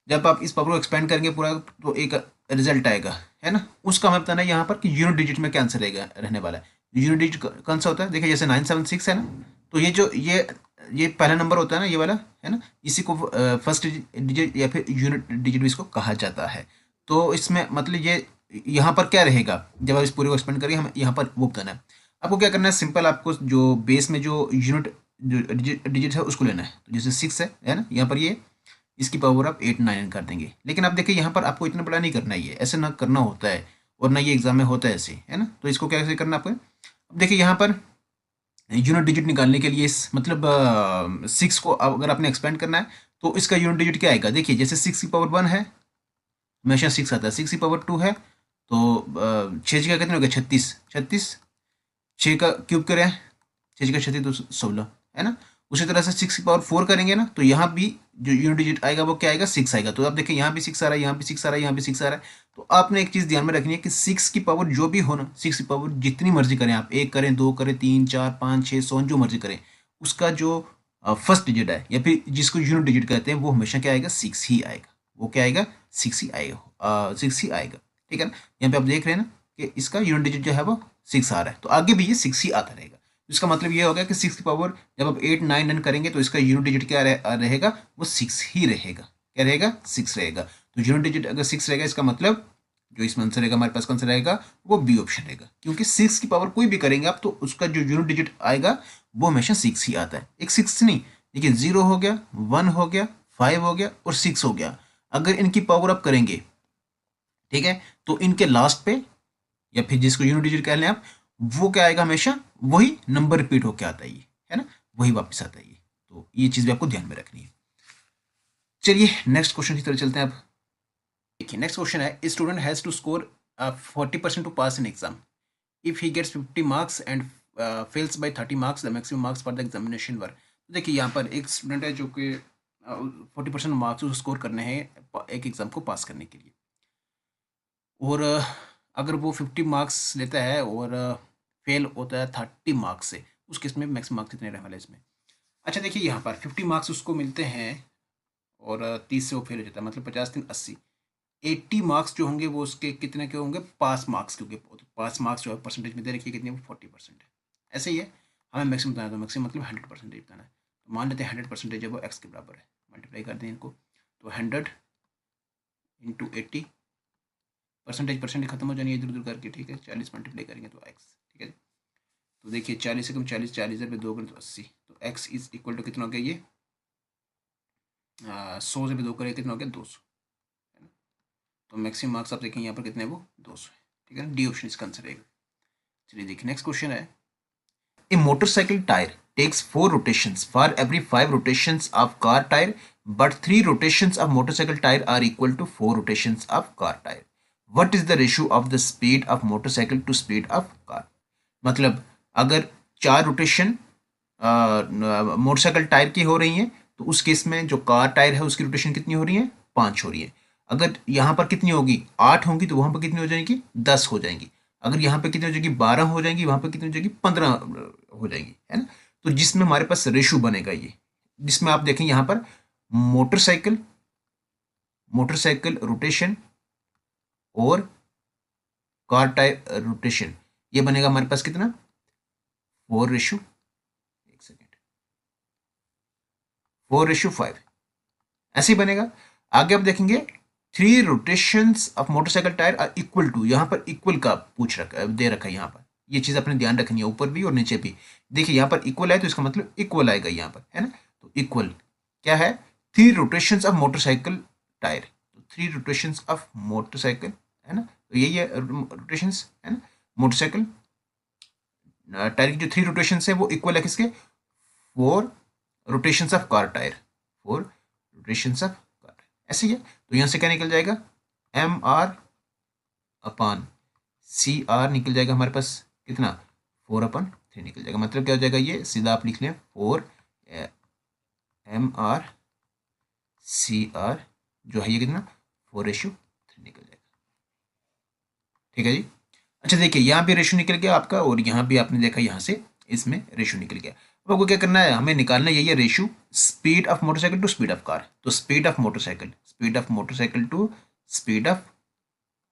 S1: जब आप इस पावर को एक्सपेंड करेंगे पूरा तो एक रिजल्ट आएगा है ना, उसका हमें बताना है यहाँ पर कि यूनिट डिजिट में क्या आंसर रहेगा रहने वाला है। यूनिट डिजिट कौन सा होता है, देखिए जैसे 976 है ना, तो ये जो ये पहला नंबर होता है ना ये वाला है ना, इसी को फर्स्ट डिजिट या फिर यूनिट डिजिट भी इसको कहा जाता है। तो इसमें मतलब ये यहाँ पर क्या रहेगा, जब आप इस पूरे को एक्सपेंड करेंगे हमें यहाँ पर वो बताना है। आपको क्या करना है, सिंपल आपको जो बेस में जो यूनिट जो डिजिट है उसको लेना है। तो जैसे 6 है ना, यहाँ पर ये इसकी पावर आप 8 9 कर देंगे। लेकिन आप देखिए यहाँ पर आपको इतना बड़ा नहीं करना है, ये ऐसे ना करना होता है और ना ये एग्जाम में होता है ऐसे है ना। तो इसको कैसे करना आपको, अब देखिए यहाँ पर यूनिट डिजिट निकालने के लिए मतलब 6 को अगर आपने एक्सपेंड करना है तो इसका यूनिट डिजिट क्या आएगा, देखिए जैसे 6 की पावर 1 है हमेशा 6 आता है, 6 की पावर 2 है तो 6 का कितने हो गया 36, 36 6 का क्यूब करें, 6 का 36 तो 16 है ना। उसी तरह से 6 की पावर 4 करेंगे ना तो यहाँ भी जो यूनिट डिजिट आएगा वो क्या आएगा, 6 आएगा। तो आप देखिए यहाँ भी 6 आ रहा है, यहाँ भी 6 आ रहा है, यहाँ भी 6 आ रहा है। तो आपने एक चीज़ ध्यान में रखनी है कि 6 की पावर जो भी हो ना, 6 की पावर जितनी मर्जी करें आप, 1 करें 2 करें 3 4 5 6 100 जो मर्जी करें, उसका जो फर्स्ट डिजिट है या फिर जिसको यूनिट डिजिट कहते हैं वो हमेशा क्या आएगा, 6 ही आएगा। वो क्या आएगा, 6 ही आएगा, 6 ही आएगा। ठीक है ना, यहाँ पे आप देख रहे हैं ना कि इसका यूनिट डिजिट जो है वो 6 आ रहा है, तो आगे भी ये 6 ही आता रहेगा। इसका मतलब ये होगा कि 6 की पावर जब आप 8 9 करेंगे तो इसका यूनिट डिजिट क्या रहेगा, वो 6 ही रहेगा। क्या रहेगा, 6 रहेगा। तो यूनिट डिजिट अगर 6 रहेगा इसका मतलब जो इसमें आंसर रहेगा हमारे पास कौन सा रहेगा, वो बी ऑप्शन रहेगा। क्योंकि 6 की पावर कोई भी करेंगे आप तो उसका जो यूनिट डिजिट आएगा वो हमेशा 6 ही आता है। एक 6 नहीं, देखिए 0 हो गया, 1 हो गया, 5 हो गया और 6 हो गया। अगर इनकी पावर आप करेंगे ठीक है तो इनके लास्ट पे या फिर जिसको यूनिट डिजिट कह लें आप, वो क्या आएगा, हमेशा वही नंबर रिपीट होकर आता है ये है ना, वही वापस आता है ये। तो ये चीज़ भी आपको ध्यान में रखनी है। चलिए नेक्स्ट क्वेश्चन की तरफ चलते हैं। आप देखिए नेक्स्ट क्वेश्चन है, student has to score 40% to pass in exam. If he gets 50 marks and fails by 30 marks the maximum marks for the examination were. तो देखिए यहाँ पर एक स्टूडेंट है जो कि 40% मार्क्स स्कोर करने हैं एक एग्जाम को पास करने के लिए, और अगर वो 50 मार्क्स लेता है और फेल होता है 30 मार्क्स से, उस केस में मैक्सिमम मार्क्स कितने रहने वाले इसमें। अच्छा देखिए यहाँ पर 50 मार्क्स उसको मिलते हैं और 30 से वो फेल हो जाता है, मतलब 50 3 80, 80 मार्क्स जो होंगे वो उसके कितने के होंगे, पास मार्क्स, क्योंकि पास मार्क्स जो है परसेंटेज में दे रखिए कितनी, वो 40% है। ऐसे ही है, हमें मैक्सिमम बताना है तो मैक्सिमम मतलब 100% बताना है। तो मान लेते हैं 100% है वो एक्स के बराबर है, मल्टीप्लाई कर दें इनको, तो 100 इंटू 80, परसेंटेज खत्म हो जानी है इधर उधर करके, ठीक है 40 मल्टीप्लाई करेंगे तो एक्स, ठीक है। तो देखिए 40 से कम 40, 40 पे 2 करें तो 80, तो एक्स इज इक्वल टू कितना हो गया ये 100 से भी 2 करें कितना हो गया 200 है ना। तो मैक्सिमम मार्क्स आप देखें यहाँ पर कितने हैं, वो 200 है। ठीक है ना, डी ऑप्शन इसका आंसर रहेगा। चलिए देखिए नेक्स्ट क्वेश्चन है, ए motorcycle tyre takes 4 rotations for every 5 rotations of car tire, but 3 rotations of motorcycle tire are equal to 4 rotations of car tire. What is the ratio of the speed of motorcycle to speed of car? मतलब अगर 4 rotation motorcycle tyre की हो रही हैं तो उस case में जो कार टायर है उसकी रोटेशन कितनी हो रही है, 5 हो रही है। अगर यहाँ पर कितनी होगी, 8 होंगी, तो वहां पर कितनी हो जाएंगी, 10 हो जाएंगी। अगर यहाँ पे कितनी हो जाएगी, 12 हो जाएंगी, वहां पर कितनी हो जाएगी, 15 हो जाएगी, है ना। तो जिसमें हमारे पास रेशो बनेगा ये, जिसमें आप देखें यहाँ पर मोटरसाइकिल मोटरसाइकिल रोटेशन और कार टायर रोटेशन, ये बनेगा हमारे पास कितना, 4:, एक सेकेंड, 4:5 ऐसे ही बनेगा। आगे आप देखेंगे 3 rotations of motorcycle tyre are equal to, यहाँ पर इक्वल का पूछ रखा है, दे रखा है यहाँ पर, ये चीज अपने ध्यान रखनी है, ऊपर भी और नीचे भी। देखिए यहाँ पर इक्वल है तो इसका मतलब इक्वल आएगा यहाँ पर, है ना। तो इक्वल क्या है, 3 रोटेशंस ऑफ मोटरसाइकिल टायर, तो 3 रोटेशंस ऑफ मोटरसाइकिल, है ना। तो यही है रोटेशंस, है ना। मोटरसाइकिल टायर की जो 3 रोटेशंस है वो इक्वल है किसके, 4 rotations of car tyre, 4 rotations of car tyre, ऐसे ही है। तो यहाँ से क्या निकल जाएगा, MR/CR निकल जाएगा हमारे पास कितना, 4/3 निकल जाएगा। मतलब क्या हो जाएगा, ये सीधा आप लिख लें 4MR/CR जो है ये कितना, 4:3 निकल जाएगा। ठीक है जी। अच्छा देखिए यहाँ भी रेशो निकल गया आपका, और यहाँ भी आपने देखा यहाँ से इसमें रेशो निकल गया। अब आपको क्या करना है, हमें निकालना यही है ratio speed of motorcycle to speed of car. तो speed of motorcycle to speed of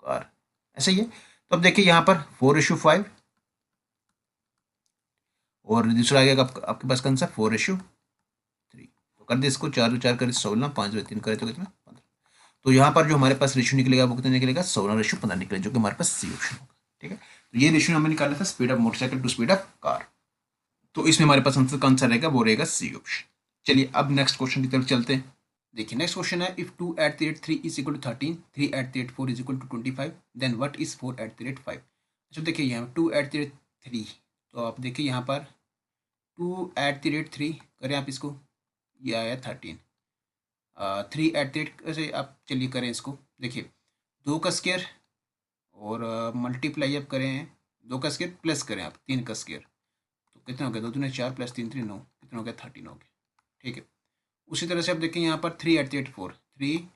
S1: car, ऐसा ही है। तो अब देखिए यहाँ पर 4:5, और दूसरा आ गया आपके पास कौन सा, 4:3। तो कर दे इसको, 4 करे 16, 5/3 करे तो कितना, 15। तो यहाँ पर जो हमारे पास रेशियो निकलेगा वो कितना निकलेगा, 16:15 निकलेगा, जो कि हमारे पास सी ऑप्शन होगा। ठीक है, तो ये रेशियो हमें निकालना था speed of motorcycle to speed of car. तो इसमें हमारे पास आंसर कौन सा रहेगा, वो रहेगा सी ऑप्शन। चलिए अब नेक्स्ट क्वेश्चन की तरफ चलते हैं। देखिए नेक्स्ट क्वेश्चन है, if 2 @ 3 is equal to 13, 3 @ 4 is equal to 25, then what is 4 @ 5। अच्छा देखिए यहाँ 2 @ 3, तो आप देखिए यहाँ पर 2 @ 3 करें आप इसको, ये आया 13। 3 @ ऐसे आप चलिए करें इसको, देखिए 2 का स्क्वायर और मल्टीप्लाई आप करें, 2 का स्क्वायर प्लस करें आप 3 का स्क्वायर, तो कितना हो गया, 2 दूनी 4 प्लस 3 3 9, कितना हो गया, 13 हो गया। ठीक है, उसी तरह से आप देखें यहाँ पर 3 @ 4, 3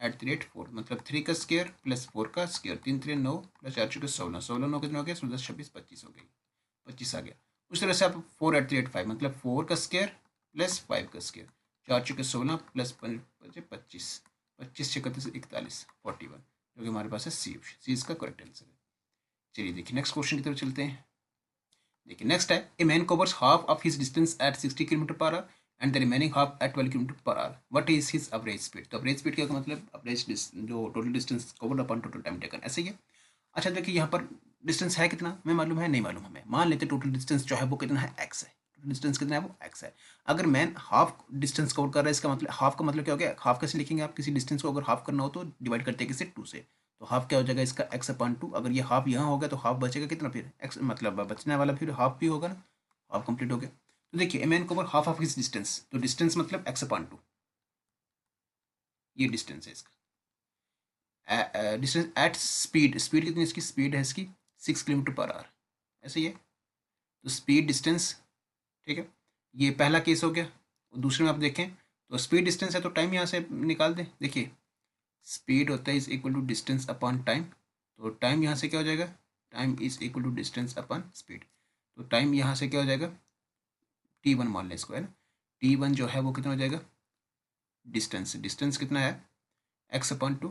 S1: @ 4 मतलब 3 का स्क्वायर प्लस 4 का स्क्वायर, 3 3 9 प्लस 4 4 16, 16 9 कितना हो गया, 16 26 25 हो गई, 25 आ गया। उस तरह से आप 4 @ 5 मतलब 4 का स्क्वायर प्लस 5 का स्क्वायर, 4 4 16 प्लस 25, 25 6 31 41, 41, जो कि हमारे पास है सी ऑप्शन, सी इसका करेक्ट आंसर है। चलिए देखिए नेक्स्ट क्वेश्चन की तरफ चलते हैं। देखिए नेक्स्ट है, a man covers half of his distance at 60 km/h and the remaining half at 12 km/h, what is his average speed. तो एवरेज स्पीड क्या मतलब, एवरेज जो total distance covered upon total time taken, ऐसे ही है। अच्छा देखिए यहाँ पर डिस्टेंस है कितना, हमें मालूम है, नहीं मालूम हमें, मान लेते टोटल डिस्टेंस जो है वो कितना है, एक्स है। टोटल डिस्टेंस कितना है, वो एक्स है। अगर मैन हाफ डिस्टेंस कवर कर रहा है, इसका मतलब हाफ का मतलब क्या हो गया, हाफ कैसे लिखेंगे आप, किसी डिस्टेंस को अगर हाफ करना हो तो डिवाइड करते हैं किससे, 2 से। तो हाफ क्या हो जाएगा इसका, x/2। अगर ये हाफ यहाँ हो गया तो हाफ बचेगा कितना, फिर x मतलब बचने वाला फिर हाफ भी होगा ना, हाफ कंप्लीट हो गया। तो देखिए man cover half of his distance, तो डिस्टेंस मतलब x/2, ये डिस्टेंस है इसका। डिस्टेंस एट स्पीड, स्पीड कितनी इसकी, स्पीड है इसकी 6 km/h, ऐसे ही है। तो स्पीड डिस्टेंस, ठीक है, ये पहला केस हो गया। और दूसरे में आप देखें तो स्पीड डिस्टेंस है तो टाइम यहाँ से निकाल दें। देखिए स्पीड होता है is equal to distance upon time, तो टाइम यहाँ से क्या हो जाएगा, time is equal to distance upon speed. तो टाइम यहाँ से क्या हो जाएगा, t1 मान लें इसको, है ना। t1 जो है वो कितना हो जाएगा, डिस्टेंस, डिस्टेंस कितना है, x/2,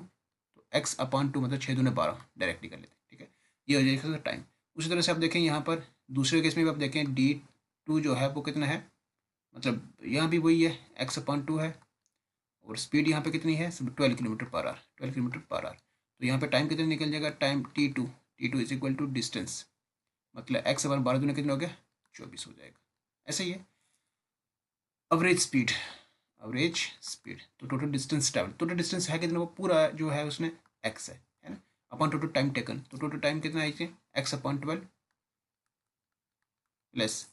S1: तो x/2 मतलब 6 दूने 12, डायरेक्टली कर लेते हैं। ठीक है, ये हो जाएगा टाइम। उसी तरह से आप देखें यहाँ पर दूसरे केस में भी आप देखें d2 जो है वो कितना है, मतलब यहाँ भी वही है, x/2 है, और स्पीड यहाँ पे कितनी है, 12 km/h, 12 km/h। तो यहाँ पे टाइम कितना निकल जाएगा, time t2 is equal to distance, मतलब x/12 दूने कितना हो गया, 24 हो जाएगा, ऐसे ही है। एवरेज स्पीड, तो total distance travel, total distance है कितना, वो पूरा जो है उसमें x है ना। अपॉन टोटल टाइम टेकन, तो टोटल टाइम कितना है इसे x upon 12 plus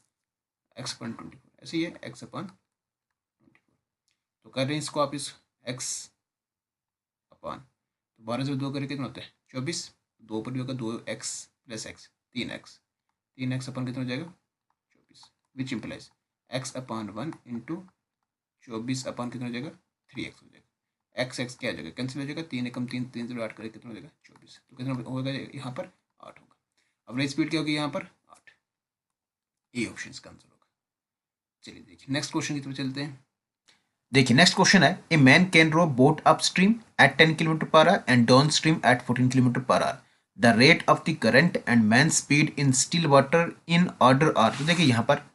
S1: x upon 24, ऐसे ही है एक्स अपॉन 24। तो कर रहे हैं इसको आप इस एक्स अपॉन, तो 12 से 2 करके कितना होता है 24, 2 पर भी होगा 2x plus x 3x upon कितना हो जाएगा 24, which implies x upon 1 into 24 upon कितना हो जाएगा 3x हो जाएगा। एक्स क्या हो जाएगा कैंसिल हो जाएगा, 3 एकम 3, 3 से 8 करके कितना हो जाएगा 24, तो कितना होगा यहाँ पर 8 होगा। अब रेट स्पीड क्या होगी यहाँ पर 8, ए ऑप्शन का आंसर होगा। चलिए देखिए नेक्स्ट क्वेश्चन की तरफ चलते हैं। देखिए नेक्स्ट क्वेश्चन है, a man can row boat upstream at 10 kilometre per hour and downstream at 14 kilometre per hour, the rate of the current and man speed in still water in order are. तो देखिए यहाँ पर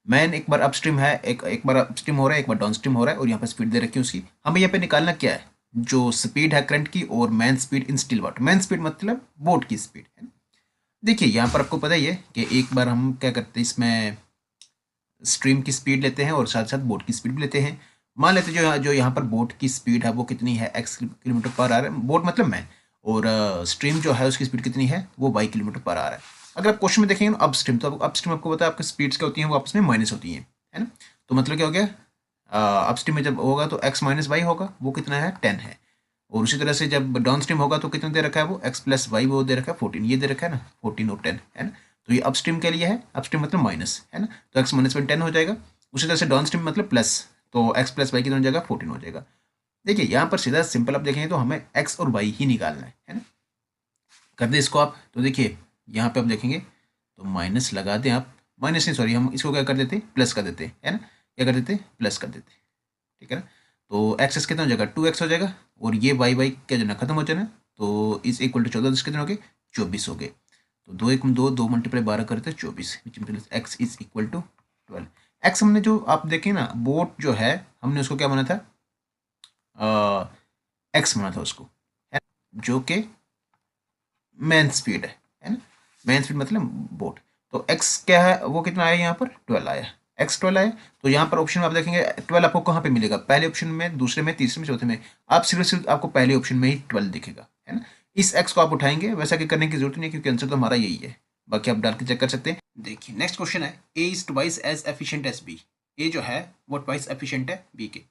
S1: man एक बार upstream है, एक बार upstream हो रहा है, एक बार डाउनस्ट्रीम हो रहा है, और यहाँ पर स्पीड दे रखी है उसकी। हमें यहाँ पे निकालना क्या है, जो स्पीड है करंट की और man speed in still water. Man speed मतलब बोट की स्पीड है ना। देखिए यहाँ पर आपको पता ही है कि एक बार हम क्या करते हैं, इसमें स्ट्रीम की स्पीड लेते हैं और साथ साथ बोट की स्पीड भी लेते हैं। मान लेते हैं जो यहाँ पर बोट की स्पीड है वो कितनी है x किलोमीटर पर आवर है, बोट मतलब मैन, और स्ट्रीम जो है उसकी स्पीड कितनी है वो y किलोमीटर पर आवर है। अगर आप क्वेश्चन में देखेंगे अप स्ट्रीम, तो अप स्ट्रीम आपको पता है आपकी स्पीड्स क्या होती हैं, वो आपस में माइनस होती हैं, है ना। तो मतलब क्या हो गया, अप स्ट्रीम में जब होगा तो x माइनस वाई होगा, वो कितना है 10 है। और उसी तरह से जब डाउन स्ट्रीम होगा तो कितना दे रखा है वो x प्लस वाई, वो दे रखा है 14, ये दे रखा है ना 14 और 10, है ना। तो ये अपस्ट्रीम के लिए है, अपस्ट्रीम मतलब माइनस, है ना, तो x माइनस में 10 हो जाएगा। उसी तरह से डाउन स्ट्रीम मतलब प्लस, तो x प्लस वाई कितना हो जाएगा 14 हो जाएगा। देखिए यहाँ पर सीधा सिंपल आप देखेंगे तो हमें x और y ही निकालना है ना। कर दे इसको आप, तो देखिए यहाँ पे आप देखेंगे तो माइनस लगा दें आप, माइनस नहीं सॉरी, हम इसको क्या कर देते प्लस कर देते, है ना, क्या कर देते प्लस कर देते, ठीक है ना। तो एक्स कितना हो जाएगा 2x हो जाएगा, और ये वाई वाई क्या जो ना खत्म हो जाना, तो इस इक्वल टू 14 कितने हो गए 24 हो गए। तो 2 1 2, 2 मल्टीप्लाई 12 करते 24, X is equal to 12। X हमने जो आप देखें ना, बोट जो है हमने उसको क्या माना था, एक्स माना था उसको, है जो कि मैन स्पीड है ना। मैन स्पीड मतलब बोट, तो एक्स क्या है वो कितना आया यहाँ पर 12 आया, एक्स 12 आया। तो यहाँ पर ऑप्शन में आप देखेंगे 12 आपको कहाँ पे मिलेगा, पहले ऑप्शन में, दूसरे में, तीसरे में, चौथे में। आप सिर्फ आपको पहले ऑप्शन में ही 12 दिखेगा, है ना। इस एक्स को आप उठाएंगे, वैसा कि करने की जरूरत नहीं, क्योंकि आंसर तो हमारा यही है, बाकी आप डाल के चेक कर सकते हैं। देखिए नेक्स्ट क्वेश्चन है, A is twice as efficient as B. A जो है वो ट्वाइस एफिशिएंट है बी के।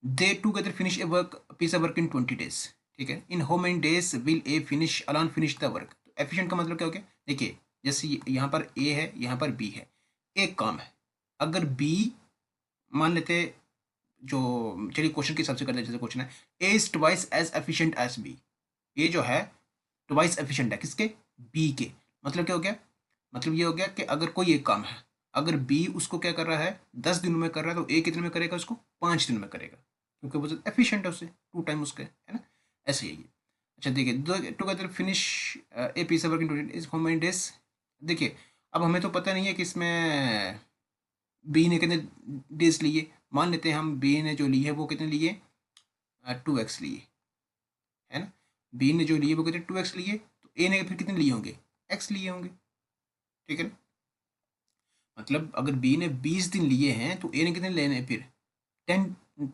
S1: They together finish a work piece of work in 20 days, ठीक है। In how many days will A finish alone finish the work. तो efficient का मतलब क्या हो गया, देखिए जैसे यहाँ पर ए है, यहाँ पर बी है, एक काम है, अगर बी मान लेते, जो चलिए क्वेश्चन के हिसाब से करते हैं, जैसे क्वेश्चन है A is twice as efficient as B. A जो है ट्वाइस एफिशिएंट है किसके, बी के। मतलब क्या हो गया, मतलब ये हो गया कि अगर कोई एक काम है, अगर बी उसको क्या कर रहा है 10 दिनों में कर रहा है, तो ए कितने में करेगा उसको 5 दिन में करेगा, क्योंकि वो एफिशिएंट है उससे 2 टाइम उसके, है ना। ऐसे ही है ये। अच्छा देखिए together finish a piece of work in 20 is how many days. देखिए अब हमें तो पता नहीं है कि इसमें बी ने कितने डेज लिए, मान लेते हैं हम बी ने जो ली है वो कितने लिए 2x लिए, है ना। बी ने जो लिए वो कितने 2x लिए, तो ए ने फिर कितने लिए होंगे x लिए होंगे, ठीक है ना। मतलब अगर बी ने 20 दिन लिए हैं तो ए ने कितने लेने हैं फिर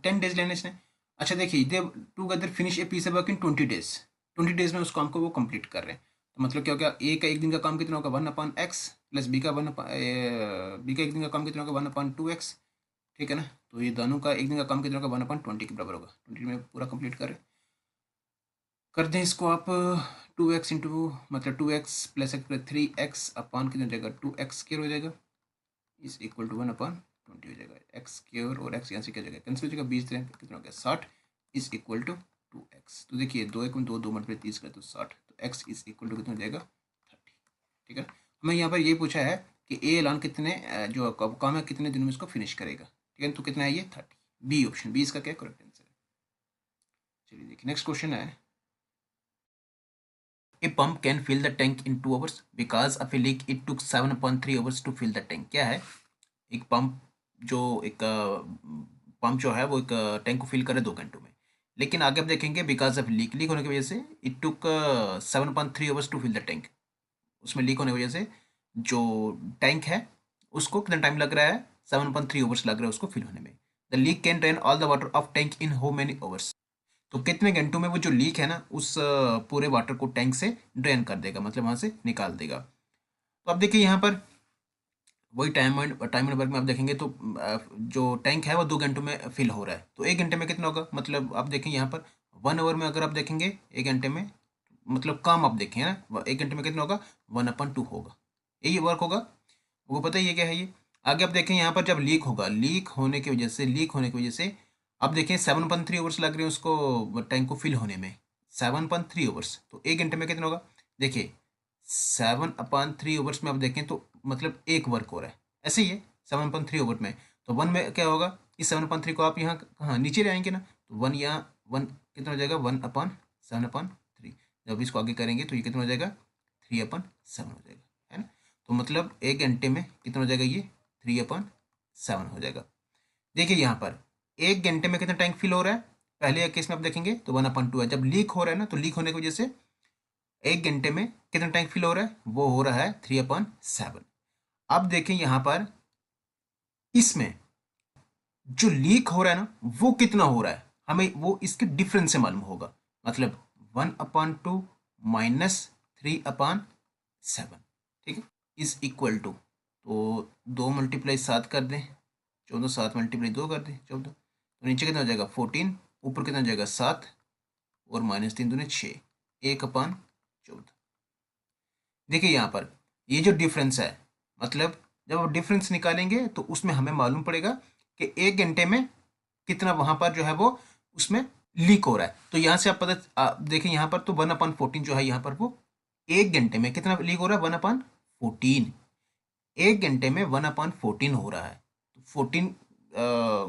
S1: 10 डेज लेने इसने। अच्छा देखिए they together finish a piece of work in 20 days, 20 days में उस काम को वो कंप्लीट कर रहे हैं। तो मतलब क्या हो गया, ए का एक दिन का काम कितना होगा 1/x प्लस बी का बी का एक दिन का काम कितना होगा 1/2x, ठीक है ना। तो ये दोनों का एक दिन का काम कितना होगा 1/20 के बराबर होगा, 20 में पूरा कंप्लीट कर दें इसको आप 2x इंटू मतलब 2x plus x plus 3x अपान कितना हो जाएगा 2x स्क्वायर हो जाएगा, इज इक्वल टू 1/20 हो जाएगा। एक्स स्क्वायर और एक्स यहाँ से क्या जाएगा कैंसिल हो जाएगा, 20 कितना हो गया 60 इज इक्वल टू 2x। तो देखिए 2 1 2 2 मल्टीप्लाई 30 का तो 60, तो x इज इक्वल टू कितना हो जाएगा 30, ठीक है। हमें यहाँ पर ये पूछा है कि ए एलान कितने जो काम है कितने दिनों में इसको फिनिश करेगा, ठीक है। तो कितना है ये 30, बी ऑप्शन, बी इसका क्या करेक्ट आंसर है। चलिए देखिए नेक्स्ट क्वेश्चन है, A pump can fill the tank in 2 hours. Because of a leak, it took 7.3 hours to fill the tank. क्या है, एक पंप जो एक पंप जो है वो एक टैंक को फिल करे 2 घंटों में, लेकिन आगे आप देखेंगे बिकॉज ऑफ लीक होने की वजह से it took 7.3 hours to fill the tank. उसमें लीक होने की वजह से जो टैंक है उसको कितना टाइम लग रहा है 7.3 आवर्स लग रहा है उसको फिल होने में। The leak can drain all the water of tank in how many hours. तो कितने घंटों में वो जो लीक है ना उस पूरे वाटर को टैंक से ड्रेन कर देगा, मतलब वहां से निकाल देगा। तो अब देखिए यहाँ पर वही टाइम एंड वर्क में आप देखेंगे तो जो टैंक है वो 2 घंटों में फिल हो रहा है, तो 1 घंटे में कितना होगा, मतलब आप देखें यहाँ पर 1 आवर में अगर आप देखेंगे 1 घंटे में, मतलब काम आप देखें है ना 1 घंटे में कितना होगा, 1/2 होगा, यही वर्क होगा। वो पता ही है क्या है ये। आगे आप देखें यहाँ पर जब लीक होगा, लीक होने की वजह से आप देखें 7.3 आवर्स लग रहे हैं उसको टैंक को फिल होने में, 7.3 आवर्स, तो 1 घंटे में कितना होगा, देखिए 7/3 आवर्स में आप देखें तो मतलब एक वर्क हो रहा है, ऐसे ही है 7.3 आवर में। तो वन में क्या होगा, इस 7/3 को आप यहाँ हाँ नीचे ले आएंगे ना, तो वन यहाँ वन कितना हो जाएगा, 1/7/3, जब इसको आगे करेंगे तो ये कितना हो जाएगा, 3/7 हो जाएगा, है ना। तो मतलब 1 घंटे में कितना हो जाएगा, ये 3/7 हो जाएगा। देखिए यहाँ पर 1 घंटे में कितना टैंक फिल हो रहा है, पहले केस में आप देखेंगे तो 1/2 है। जब लीक हो रहा है ना, तो लीक होने की वजह से 1 घंटे में कितना टैंक फिल हो रहा है, वो हो रहा है 3/7। अब देखें यहाँ पर इसमें जो लीक हो रहा है ना वो कितना हो रहा है, हमें वो इसके डिफरेंस से मालूम होगा, मतलब 1/2 -3/7, ठीक है, इज इक्वल टू, तो 2 × 7 कर दें 14, 7 × 2 कर दें 14, तो नीचे कितना हो जाएगा 14, ऊपर कितना हो जाएगा 7, और -3×2 = 6, 1/14। देखिए यहाँ पर ये जो डिफरेंस है, मतलब जब आप डिफरेंस निकालेंगे तो उसमें हमें मालूम पड़ेगा कि 1 घंटे में कितना वहां पर जो है वो उसमें लीक हो रहा है। तो यहाँ से आप देखें यहाँ पर तो 1/14 जो है यहाँ पर वो 1 घंटे में कितना लीक हो रहा है, 1/14, 1 घंटे में 1/14 हो रहा है। तो 14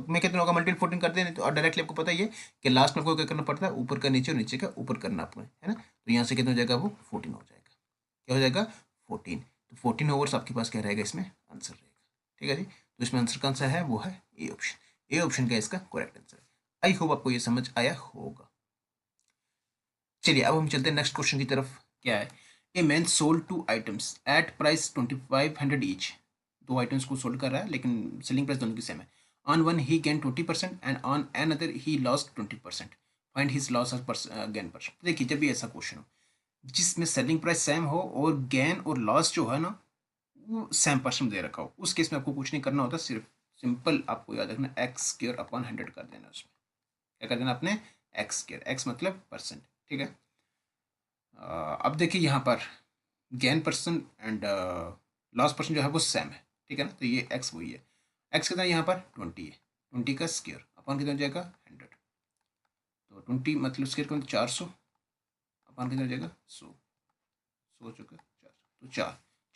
S1: में कितना होगा, मल्टीपल 14 कर दें, तो और डायरेक्टली आपको पता ही है कि लास्ट में आपको क्या करना पड़ता है, ऊपर का नीचे और नीचे का ऊपर करना आपको, है ना। तो यहाँ से कितना हो जाएगा, वो 14 हो जाएगा, क्या हो जाएगा 14। तो 14 आवर्स आपके पास क्या रहेगा, इसमें आंसर रहेगा, ठीक है जी। तो इसमें आंसर कौन सा है, वो है ए ऑप्शन, ए ऑप्शन का इसका करेक्ट आंसर है। आई होप आपको ये समझ आया होगा। चलिए अब हम चलते हैं नेक्स्ट क्वेश्चन की तरफ। क्या है, a man sold 2 items at price 2500 each. 2 items को सोल्ड कर रहा है लेकिन सेलिंग प्राइस दोनों की सेम है। On one he gain 20% and on an other he lost 20%, find his loss gain percent. देखिए जब भी ऐसा क्वेश्चन हो जिसमें सेलिंग प्राइस सेम हो और गेन और लॉस जो है ना वो सेम परसेंट दे रखा हो, उस केस में आपको कुछ नहीं करना होता, सिर्फ सिंपल आपको याद रखना x² / 100 कर देना, उसमें क्या कर देना आपने, x², x मतलब परसेंट, ठीक है। अब देखिए यहाँ पर gain percent and loss percent जो है वो सेम है, ठीक है ना। तो ये x वही है, x कितना है यहाँ पर 20 है, 20 का स्क्वायर अपन कितना हो जाएगा 100, तो 20 मतलब स्क्वायर कितना 400, अपन कितना हो जाएगा 100, 100 चुका 400, तो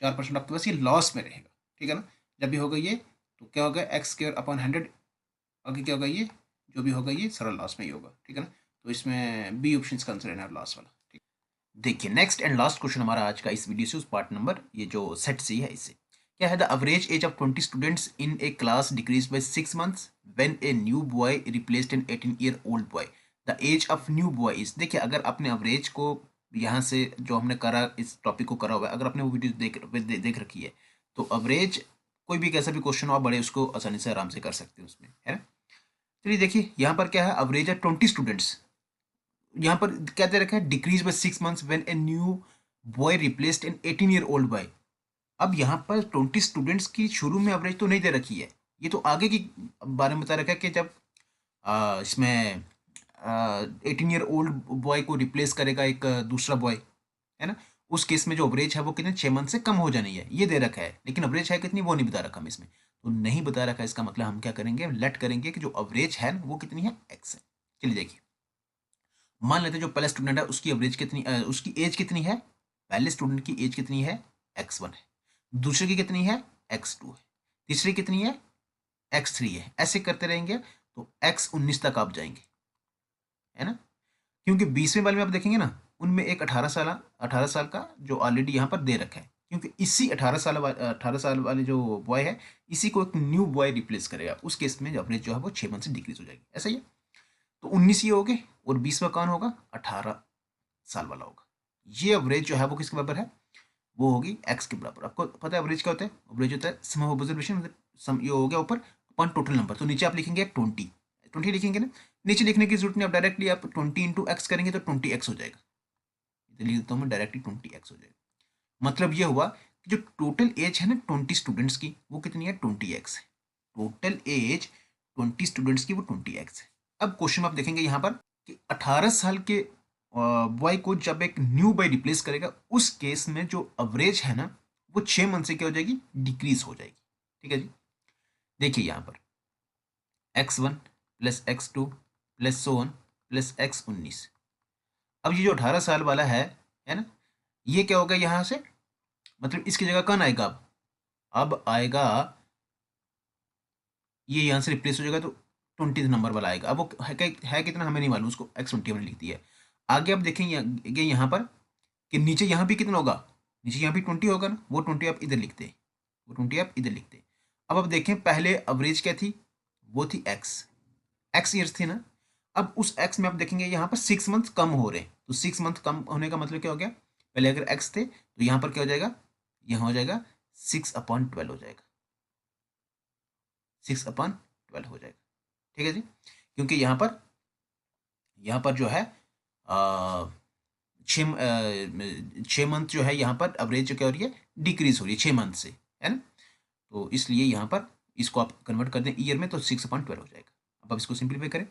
S1: 4% आपके पास ये लॉस में रहेगा, ठीक है ना। जब भी होगा ये तो क्या होगा x²/100, आगे क्या होगा ये जो भी होगा ये सारा लॉस में ही होगा, ठीक है ना। तो इसमें बी ऑप्शन का आंसर है ना लॉस वाला, ठीक। देखिए नेक्स्ट एंड लास्ट क्वेश्चन हमारा आज का इस वीडियो से, उस पार्ट नंबर ये जो सेट सी है इससे। क्या है, the average age of 20 students in a class decrease by 6 months when a new boy replaced an 18-year-old boy. The age of new boy is, देखिए अगर आपने एवरेज को यहाँ से जो हमने करा इस टॉपिक को करा हुआ है, अगर आपने वो वीडियो देख रखी है तो एवरेज कोई भी कैसा भी क्वेश्चन हो आप बड़े उसको आसानी से आराम से कर सकते हो उसमें, है ना। चलिए देखिए यहाँ पर क्या है, एवरेज है 20 स्टूडेंट्स, यहाँ पर क्या दे रखा है, decrease by 6 months when a new boy replaced an 18-year-old boy. अब यहाँ पर 20 स्टूडेंट्स की शुरू में एवरेज तो नहीं दे रखी है, ये तो आगे की बारे में बता रखा है कि जब इसमें 18-year-old बॉय को रिप्लेस करेगा एक दूसरा बॉय, है ना, उस केस में जो एवरेज है वो कितने 6 मंथ से कम हो जानी है, ये दे रखा है। लेकिन एवरेज है कितनी वो नहीं बता रखा हमें इसमें, तो नहीं बता रखा है, इसका मतलब हम क्या करेंगे, लेट करेंगे कि जो एवरेज है वो कितनी है, एक्स है। चलिए देखिए, मान लेते हैं जो पहला स्टूडेंट है उसकी एवरेज कितनी उसकी एज कितनी है, पहले स्टूडेंट की एज कितनी है, x1 है, दूसरे की कितनी है, x2 है, तीसरी कितनी है, x3 है, ऐसे करते रहेंगे तो x19 तक आप जाएंगे, है ना। क्योंकि 20वें वाले में आप देखेंगे ना उनमें एक 18 साल का जो ऑलरेडी यहाँ पर दे रखा है, क्योंकि इसी 18 साल वाले जो बॉय है इसी को एक न्यू बॉय रिप्लेस करेगा, उस केस में एवरेज जो है वो 6 मंथ से डिक्रीज हो जाएगी, ऐसा ही है। तो 19 ये हो गए और 20वां कौन होगा, 18 साल वाला होगा। ये एवरेज जो है वो किसके बराबर है, वो होगी एक्स के बराबर। आपको पता है एवरेज क्या होता है, एवरेज होता है सम ऑफ ऑब्जर्वेशन, मतलब सम ये हो गया ऊपर अपन टोटल नंबर, तो नीचे आप लिखेंगे 20 लिखेंगे ना, नीचे लिखने की जरूरत नहीं, आप डायरेक्टली आप 20 इंटू एक्स करेंगे तो 20x हो जाएगा। इधर लिख देता हूँ मैं, डायरेक्टली 20x हो जाएगा। मतलब ये हुआ कि जो टोटल एज है ना 20 स्टूडेंट्स की, वो कितनी है, 20x है। टोटल एज 20 स्टूडेंट्स की वो 20x है। अब क्वेश्चन में आप देखेंगे यहाँ पर कि 18 साल के बॉय को जब एक न्यू बॉय रिप्लेस करेगा, उस केस में जो एवरेज है ना वो 6 मंथ से क्या हो जाएगी, डिक्रीज हो जाएगी। ठीक है जी। देखिए यहाँ पर x1 plus x2 plus so one plus x19। अब ये जो 18 साल वाला है ना, ये क्या होगा यहाँ से, मतलब इसकी जगह कौन आएगा, अब आएगा ये यहाँ से रिप्लेस हो जाएगा तो 20 नंबर वाला आएगा। अब वो है कितना हमें नहीं मालूम, उसको x20 हमने लिख दिया है। आगे आप देखेंगे यहाँ पर कि नीचे यहाँ भी कितना होगा, नीचे यहाँ भी 20 होगा ना, वो 20 आप इधर लिखते हैं, वो 20 आप इधर लिखते हैं। अब आप देखें पहले एवरेज क्या थी, वो थी एक्स ईयर्स थी ना। अब उस एक्स में आप देखेंगे यहाँ पर 6 मंथ कम हो रहे हैं, तो 6 मंथ कम होने का मतलब क्या हो गया, पहले अगर एक्स थे तो यहाँ पर क्या हो जाएगा, यहाँ हो जाएगा 6/12 हो जाएगा, 6/12 हो जाएगा। ठीक है जी। क्योंकि यहाँ पर जो है छः मंथ जो है यहाँ पर एवरेज क्या हो रही है, डिक्रीज हो रही है 6 मंथ से, है ना। तो इसलिए यहाँ पर इसको आप कन्वर्ट कर दें ईयर में तो 6/12 हो जाएगा। अब आप इसको सिंप्लीफाई करें,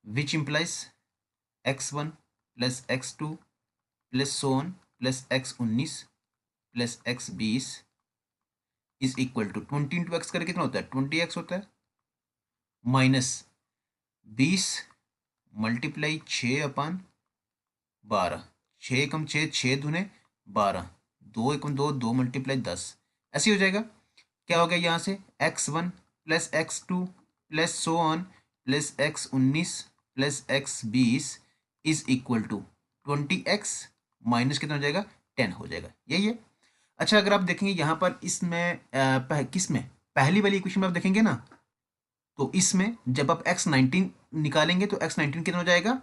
S1: which implies x1 plus x2 plus so one plus x19 plus x20 is equal to 20 into x करके कितना होता है, 20x होता है, माइनस 20 मल्टीप्लाई 6/12, 6 × 6 6 × 2 12, 2 × 2 2 मल्टीप्लाई 10, ऐसे हो जाएगा। क्या हो गया यहाँ से, x1 plus x2 plus so one plus x19 plus x20 is equal to 20x minus कितना हो जाएगा, 10 हो जाएगा, यही है। अच्छा अगर आप देखेंगे यहाँ पर इसमें किसमें पहली वाली इक्वेशन में आप देखेंगे ना, तो इसमें जब आप x19 निकालेंगे तो x19 कितना हो जाएगा,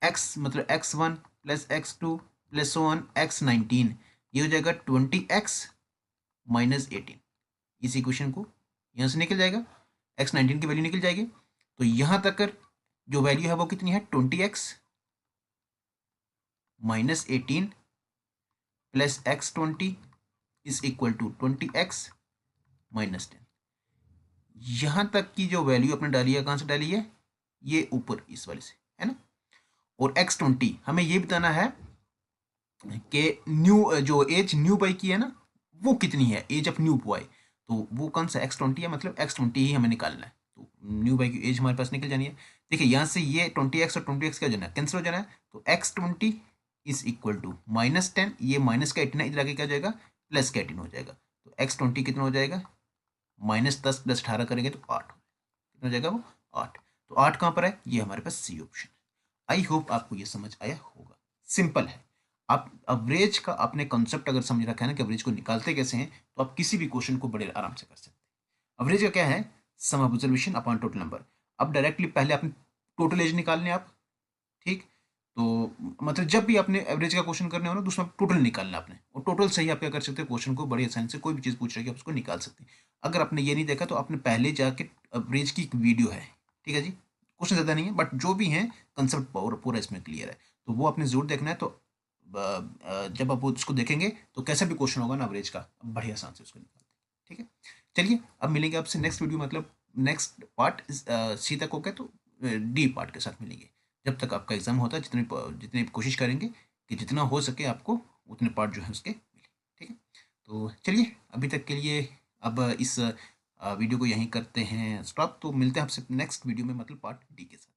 S1: x मतलब x1 plus x2 plus so one x19, ये हो जाएगा 20x माइनस 18। इस इक्वेशन को यहाँ से निकल जाएगा, x19 की वैल्यू निकल जाएगी। तो यहाँ तक जो वैल्यू है वो कितनी है, 20x minus 18 plus x20 is equal to 20x minus 10। यहाँ तक की जो वैल्यू आपने डाली है, कहाँ से डाली है, ये ऊपर इस वाले से, है ना। और x20 हमें ये बताना है कि न्यू जो एज न्यू बॉय की है ना वो कितनी है, एज ऑफ न्यू बॉय, तो वो कौन सा x20 है, मतलब x20 ही हमें निकालना है। तो न्यू बॉय की एज हमारे पास निकल जानी है। देखिए यहाँ से ये 20x और 20x क्या हो जाना है, कैंसिल हो जाना है। तो x20 इज इक्वल टू -10, ये माइनस का 18 इधर आगे क्या हो जाएगा, प्लस का 18 हो जाएगा। तो x20 कितना हो जाएगा, -10 + 18 करेंगे तो 8 कितना हो जाएगा, वो 8। तो 8 कहाँ पर है, ये हमारे पास सी ऑप्शन है। आई होप आपको ये समझ आया होगा, सिंपल है। आप एवरेज का आपने कॉन्सेप्ट अगर समझ रखा है ना कि एवरेज को निकालते कैसे हैं, तो आप किसी भी क्वेश्चन को बड़े आराम से कर सकते हैं। एवरेज का क्या है, sum of observation upon total number. अब डायरेक्टली पहले आपने टोटल एज निकालने आप, ठीक। तो मतलब जब भी आपने एवरेज का क्वेश्चन करने हो ना तो उसमें टोटल निकालना आपने, और टोटल से ही आप क्या कर सकते हो, क्वेश्चन को बड़ी आसानी से कोई भी चीज़ पूछ रही है आप उसको निकाल सकते हैं। अगर आपने ये नहीं देखा तो आपने पहले जाके एवरेज की एक वीडियो है, ठीक है जी, क्वेश्चन ज़्यादा नहीं है बट जो भी है कंसेप्ट पूरा इसमें क्लियर है, तो वो आपने जरूर देखना है। तो जब आप उसको देखेंगे तो कैसा भी क्वेश्चन होगा ना एवरेज का, बढ़िया आसान से उसको निकालते हैं। ठीक है, चलिए अब मिलेंगे आपसे नेक्स्ट वीडियो, मतलब नेक्स्ट पार्ट सी तक हो गया तो डी पार्ट के साथ मिलेंगे। जब तक आपका एग्जाम होता है जितनी कोशिश करेंगे कि जितना हो सके आपको उतने पार्ट जो है उसके मिले। ठीक है, तो चलिए अभी तक के लिए अब इस वीडियो को यहीं करते हैं स्टॉप। तो मिलते हैं आपसे नेक्स्ट वीडियो में, मतलब पार्ट डी के साथ।